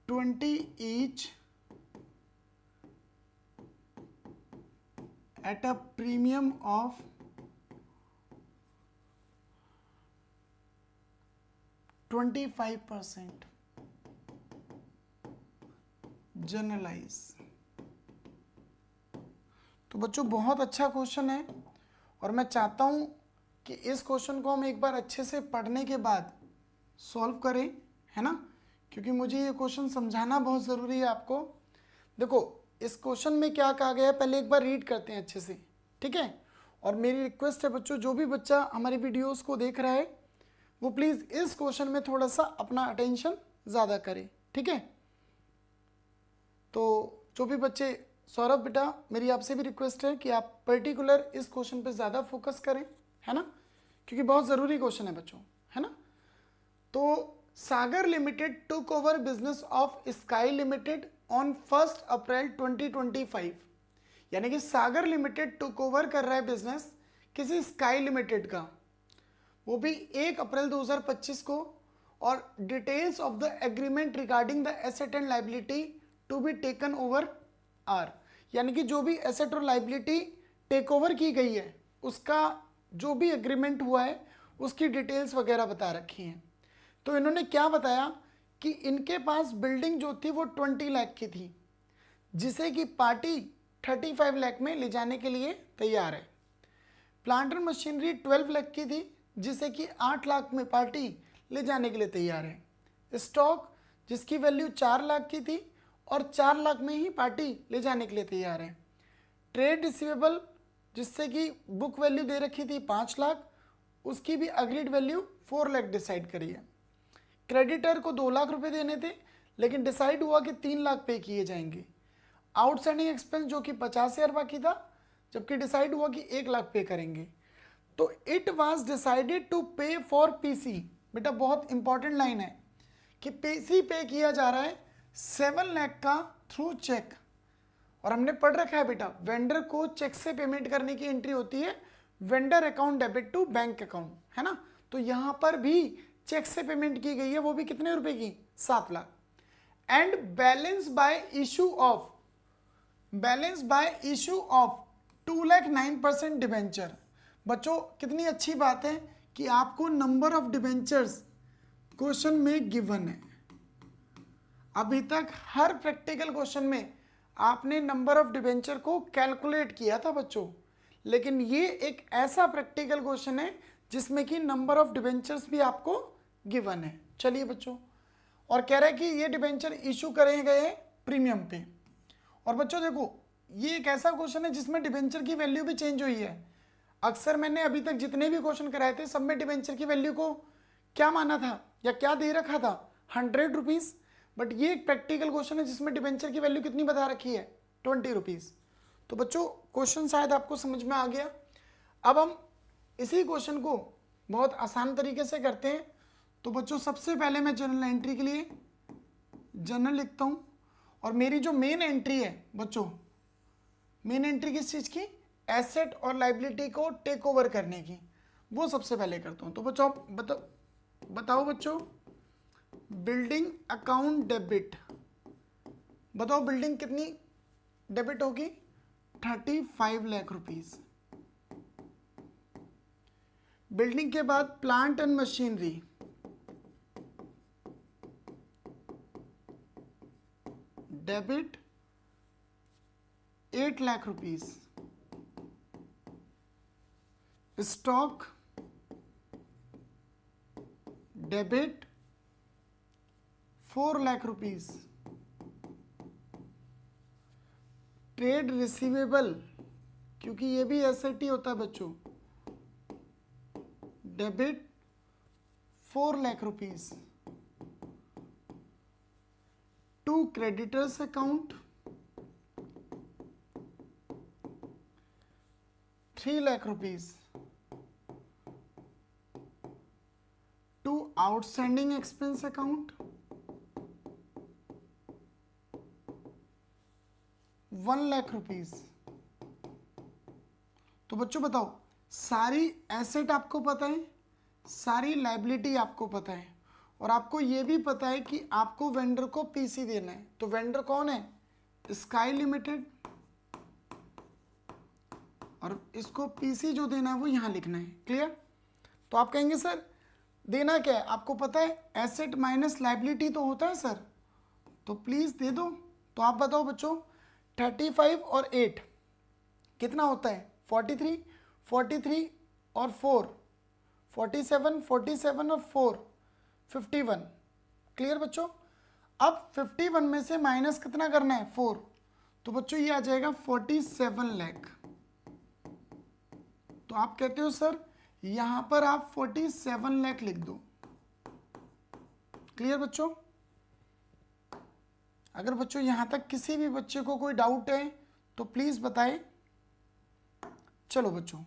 20 each at a premium of 25% generalise. तो बच्चों बहुत अच्छा क्वेश्चन है और मैं चाहता हूं कि इस क्वेश्चन को हम एक बार अच्छे से पढ़ने के बाद सॉल्व करें, है ना, क्योंकि मुझे ये क्वेश्चन समझाना बहुत ज़रूरी है आपको। देखो इस क्वेश्चन में क्या कहा गया है, पहले एक बार रीड करते हैं अच्छे से, ठीक है। और मेरी रिक्वेस्ट है बच्चों, जो भी बच्चा हमारी वीडियोस को देख रहा है वो प्लीज़ इस क्वेश्चन में थोड़ा सा अपना अटेंशन ज़्यादा करे, ठीक है। तो जो भी बच्चे, सौरभ बेटा मेरी आपसे भी रिक्वेस्ट है कि आप पर्टिकुलर इस क्वेश्चन पे ज़्यादा फोकस करें, है ना, क्योंकि बहुत ज़रूरी क्वेश्चन है बच्चों, है ना। तो Sagar limited took over business of sky limited on 1 April 2025, यानी कि सागर लिमिटेड टुक ओवर कर रहा है बिजनेस किसी स्काई लिमिटेड का वो भी 1 अप्रैल 2025 को, और details of the agreement regarding the asset and liability to be taken over are, यानी कि जो भी एसेट और लाइबिलिटी टेक ओवर की गई है उसका जो भी एग्रीमेंट हुआ है उसकी डिटेल्स वगैरह बता रखी हैं। तो इन्होंने क्या बताया कि इनके पास बिल्डिंग जो थी वो 20 लाख की थी, जिसे कि पार्टी 35 लाख में ले जाने के लिए तैयार है। प्लांट एंड मशीनरी 12 लाख की थी, जिसे कि 8 लाख में पार्टी ले जाने के लिए तैयार है। स्टॉक जिसकी वैल्यू 4 लाख की थी और 4 लाख में ही पार्टी ले जाने के लिए तैयार है। ट्रेड रिसीवेबल जिससे कि बुक वैल्यू दे रखी थी 5 लाख, उसकी भी अग्रीड वैल्यू 4 लाख डिसाइड करी है। क्रेडिटर को 2 लाख रुपए देने थे, लेकिन डिसाइड हुआ कि 3 लाख पे किए जाएंगे। आउटस्टैंडिंग एक्सपेंस जो कि 50,000 बाकी था, जबकि डिसाइड हुआ कि 1 लाख पे करेंगे। तो इट वाज डिसाइडेड टू पे फॉर पीसी, बेटा बहुत इंपॉर्टेंट लाइन है कि पीसी पे किया जा रहा है 7 लाख का थ्रू चेक। और हमने पढ़ रखा है बेटा, वेंडर को चेक से पेमेंट करने की एंट्री होती है vendor account debit to bank account, है ना। तो यहां पर भी चेक से पेमेंट की गई है, वो भी कितने रुपए की, 7 lakh. And balance bye issue of 2,09% debenture. बच्चों कितनी अच्छी बात है कि आपको नंबर ऑफ डिबेंचर्स क्वेश्चन में गिवन है। अभी तक हर प्रैक्टिकल क्वेश्चन में आपने नंबर ऑफ डिबेंचर को कैलकुलेट किया था बच्चों, लेकिन ये एक ऐसा प्रैक्टिकल क्वेश्चन है जिसमें कि नंबर ऑफ डिबेंचर्स भी आपको गिवन है। चलिए बच्चों, और कह रहा है कि ये डिबेंचर इशू करे गए प्रीमियम पे। और बच्चों देखो, ये एक ऐसा क्वेश्चन है जिसमें डिबेंचर की वैल्यू भी चेंज हुई है। अक्सर मैंने अभी तक जितने भी क्वेश्चन कराए थे सब में डिबेंचर की वैल्यू को क्या माना था या क्या दे रखा था, 100 रुपीज़। बट ये एक प्रैक्टिकल क्वेश्चन है जिसमें डिबेंचर की वैल्यू कितनी बता रखी है, 20 रुपीज़। तो बच्चों क्वेश्चन शायद आपको समझ में आ गया। अब हम इसी क्वेश्चन को बहुत आसान तरीके से करते हैं। तो बच्चों सबसे पहले मैं जर्नल एंट्री के लिए जर्नल लिखता हूँ, और मेरी जो मेन एंट्री है बच्चों, मेन एंट्री किस चीज़ की, एसेट और लाइबिलिटी को टेक ओवर करने की, वो सबसे पहले करता हूँ। तो बच्चों बताओ बच्चों, बिल्डिंग अकाउंट डेबिट, बताओ बिल्डिंग कितनी डेबिट होगी, 35 लाख रुपीज। बिल्डिंग के बाद plant and machinery, debit 8 lakh rupees. Stock debit 4 lakh rupees. Trade receivable, क्योंकि ये भी एसेट ही होता है बच्चों, debit 4 lakh rupees. To creditors account 3 lakh rupees. To outstanding expense account 1 lakh rupees. तो बच्चों बताओ, सारी एसेट आपको पता है, सारी लाइबिलिटी आपको पता है, और आपको ये भी पता है कि आपको वेंडर को पीसी देना है। तो वेंडर कौन है, स्काई लिमिटेड, और इसको पीसी जो देना है वो यहां लिखना है। क्लियर। तो आप कहेंगे सर देना क्या है, आपको पता है एसेट माइनस लाइबिलिटी तो होता है सर, तो प्लीज दे दो। तो आप बताओ बच्चों, 35 और 8 कितना होता है, 43, 43 और 4 47, 47 और 4 51। क्लियर बच्चों। अब 51 में से माइनस कितना करना है, 4, तो बच्चों ये आ जाएगा 47 लाख। तो आप कहते हो सर यहां पर आप 47 लाख लिख दो। क्लियर बच्चों। अगर बच्चों यहां तक किसी भी बच्चे को कोई डाउट है तो प्लीज बताएं। चलो बच्चों,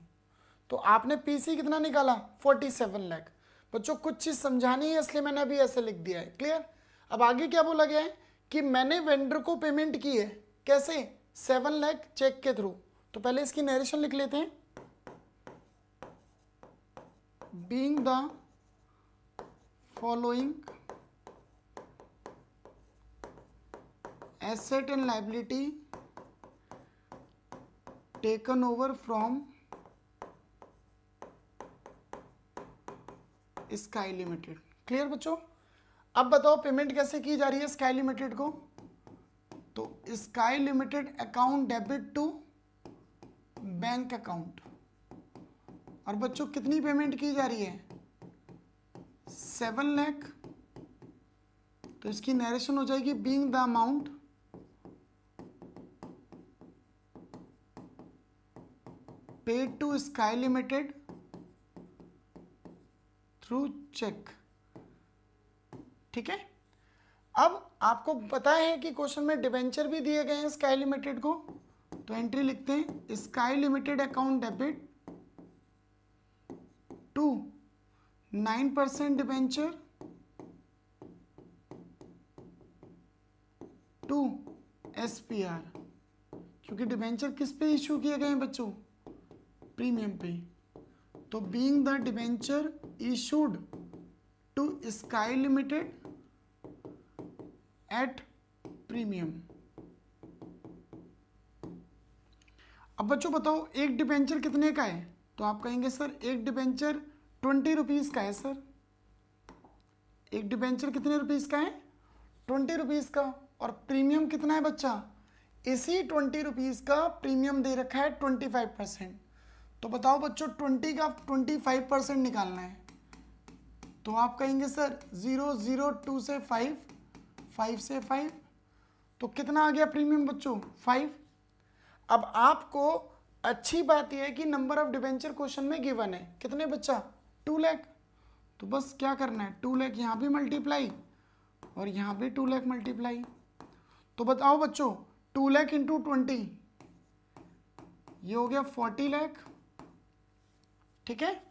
तो आपने पीसी कितना निकाला, 47 लाख। बच्चों कुछ चीज समझानी है इसलिए मैंने अभी ऐसे लिख दिया है। क्लियर। अब आगे क्या बोला गया है कि मैंने वेंडर को पेमेंट की है, कैसे, 7 लाख चेक के थ्रू। तो पहले इसकी नरेशन लिख लेते हैं। being the following asset and liability taken over from sky limited. Clear बच्चों? अब बताओ पेमेंट कैसे की जा रही है स्काई लिमिटेड को। तो sky limited account debit to bank account, और बच्चों कितनी पेमेंट की जा रही है? 7 लाख। तो इसकी नरेशन हो जाएगी being the amount paid to sky limited through cheque. ठीक है, अब आपको पता है कि क्वेश्चन में डिबेंचर भी दिए गए हैं स्काई लिमिटेड को, तो एंट्री लिखते हैं sky limited account debit to 9% debenture to SPR, क्योंकि डिबेंचर किस पे इश्यू किए गए हैं बच्चों? प्रीमियम पे। तो being the debenture issued to sky limited at premium. अब बच्चों बताओ एक डिबेंचर कितने का है? तो आप कहेंगे सर एक डिबेंचर 20 रुपीज़ का है। सर एक डिबेंचर कितने रुपीज़ का है? 20 रुपीज़ का। और प्रीमियम कितना है बच्चा? इसी 20 रुपीज़ का प्रीमियम दे रखा है 25%। तो बताओ बच्चों 20 का 25% निकालना है। तो आप कहेंगे सर 0 0 2 से 5, 5 से 5, तो कितना आ गया प्रीमियम बच्चों? 5। अब आपको अच्छी बात यह है कि नंबर ऑफ डिबेंचर क्वेश्चन में गिवन है कितने बच्चा? 2 लाख। तो बस क्या करना है 2 लाख यहाँ भी मल्टीप्लाई और यहाँ भी 2 लाख मल्टीप्लाई। तो बताओ बच्चों 2 लाख इंटू 20 ये हो गया 40 लाख। ठीक है,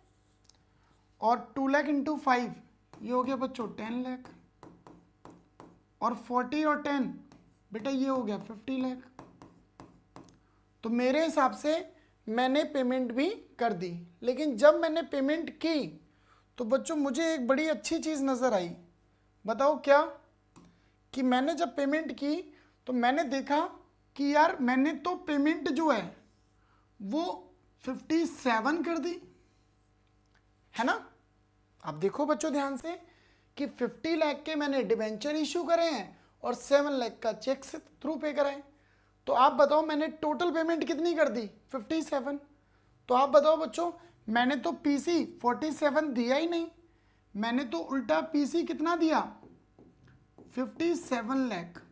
और 2 लाख इंटू 5 ये हो गया बच्चों 10 लाख, और 40 और 10 बेटा ये हो गया 50 लाख। तो मेरे हिसाब से मैंने पेमेंट भी कर दी, लेकिन जब मैंने पेमेंट की तो बच्चों मुझे एक बड़ी अच्छी चीज़ नज़र आई। बताओ क्या? कि मैंने जब पेमेंट की तो मैंने देखा कि यार मैंने तो पेमेंट जो है वो 57 कर दी है ना। अब देखो बच्चों ध्यान से कि 50 लाख के मैंने डिबेंचर इशू करे हैं और 7 लाख का चेक से थ्रू पे कराए। तो आप बताओ मैंने टोटल पेमेंट कितनी कर दी? 57। तो आप बताओ बच्चों मैंने तो पीसी 47 दिया ही नहीं, मैंने तो उल्टा पीसी कितना दिया? 57 लाख।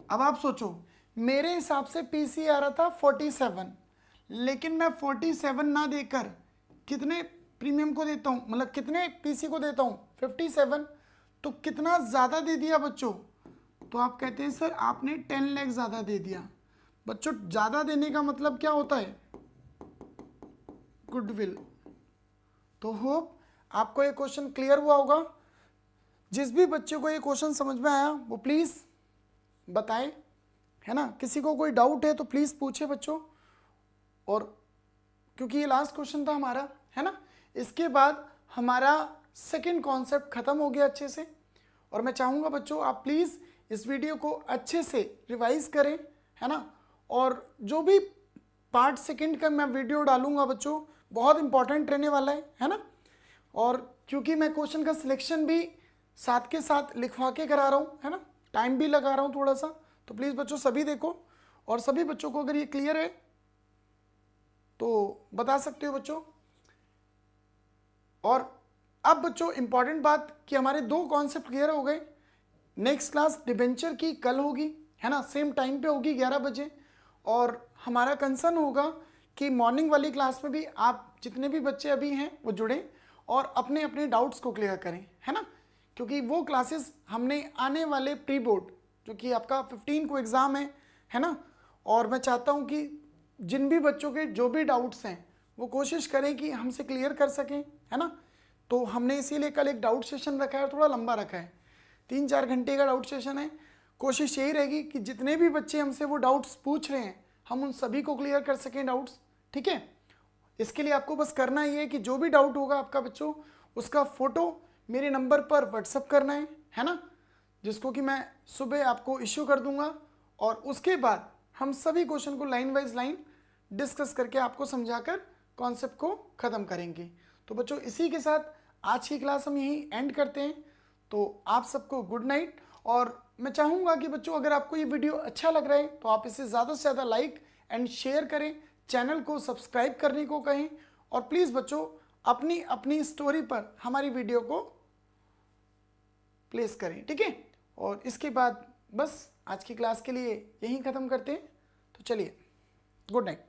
अब आप सोचो मेरे हिसाब से पीसी आ रहा था 47, लेकिन मैं 47 ना देकर कितने प्रीमियम को देता हूँ, मतलब कितने पीसी को देता हूँ? 57। तो कितना ज़्यादा दे दिया बच्चों? तो आप कहते हैं सर आपने 10 लाख ज़्यादा दे दिया। बच्चों ज़्यादा देने का मतलब क्या होता है? गुडविल। तो होप आपको ये क्वेश्चन क्लियर हुआ होगा। जिस भी बच्चे को ये क्वेश्चन समझ में आया वो प्लीज़ बताएं, है ना। किसी को कोई डाउट है तो प्लीज़ पूछे बच्चों, और क्योंकि ये लास्ट क्वेश्चन था हमारा, है ना। इसके बाद हमारा सेकंड कॉन्सेप्ट ख़त्म हो गया अच्छे से, और मैं चाहूँगा बच्चों आप प्लीज़ इस वीडियो को अच्छे से रिवाइज करें, है ना। और जो भी पार्ट सेकंड का मैं वीडियो डालूँगा बच्चों बहुत इंपॉर्टेंट रहने वाला है ना। और क्योंकि मैं क्वेश्चन का सिलेक्शन भी साथ के साथ लिखवा के करा रहा हूँ, है ना, टाइम भी लगा रहा हूँ थोड़ा सा, तो प्लीज़ बच्चों सभी देखो, और सभी बच्चों को अगर ये क्लियर है तो बता सकते हो बच्चों। और अब बच्चों इंपॉर्टेंट बात कि हमारे 2 कॉन्सेप्ट क्लियर हो गए। नेक्स्ट क्लास डिबेंचर की कल होगी, है ना, सेम टाइम पे होगी 11 बजे, और हमारा कंसर्न होगा कि मॉर्निंग वाली क्लास में भी आप जितने भी बच्चे अभी हैं वो जुड़ें और अपने अपने डाउट्स को क्लियर करें, है ना। क्योंकि वो क्लासेस हमने आने वाले प्री बोर्ड जो कि आपका 15 को एग्ज़ाम है ना, और मैं चाहता हूँ कि जिन भी बच्चों के जो भी डाउट्स हैं वो कोशिश करें कि हमसे क्लियर कर सकें, है ना। तो हमने इसीलिए कल एक डाउट सेशन रखा है, थोड़ा लंबा रखा है, 3-4 घंटे का डाउट सेशन है। कोशिश यही रहेगी कि जितने भी बच्चे हमसे वो डाउट्स पूछ रहे हैं हम उन सभी को क्लियर कर सकें डाउट्स, ठीक है। इसके लिए आपको बस करना ये है कि जो भी डाउट होगा आपका बच्चों, उसका फोटो मेरे नंबर पर व्हाट्सअप करना है ना, जिसको कि मैं सुबह आपको इश्यू कर दूंगा, और उसके बाद हम सभी क्वेश्चन को लाइन वाइज लाइन डिस्कस करके आपको समझाकर कॉन्सेप्ट को ख़त्म करेंगे। तो बच्चों इसी के साथ आज की क्लास हम यहीं एंड करते हैं। तो आप सबको गुड नाइट। और मैं चाहूँगा कि बच्चों अगर आपको ये वीडियो अच्छा लग रहा है तो आप इसे ज़्यादा से ज़्यादा लाइक एंड शेयर करें, चैनल को सब्सक्राइब करने को कहें, और प्लीज़ बच्चों अपनी अपनी स्टोरी पर हमारी वीडियो को प्लेस करें, ठीक है। और इसके बाद बस आज की क्लास के लिए यहीं ख़त्म करते हैं। तो चलिए, गुड नाइट।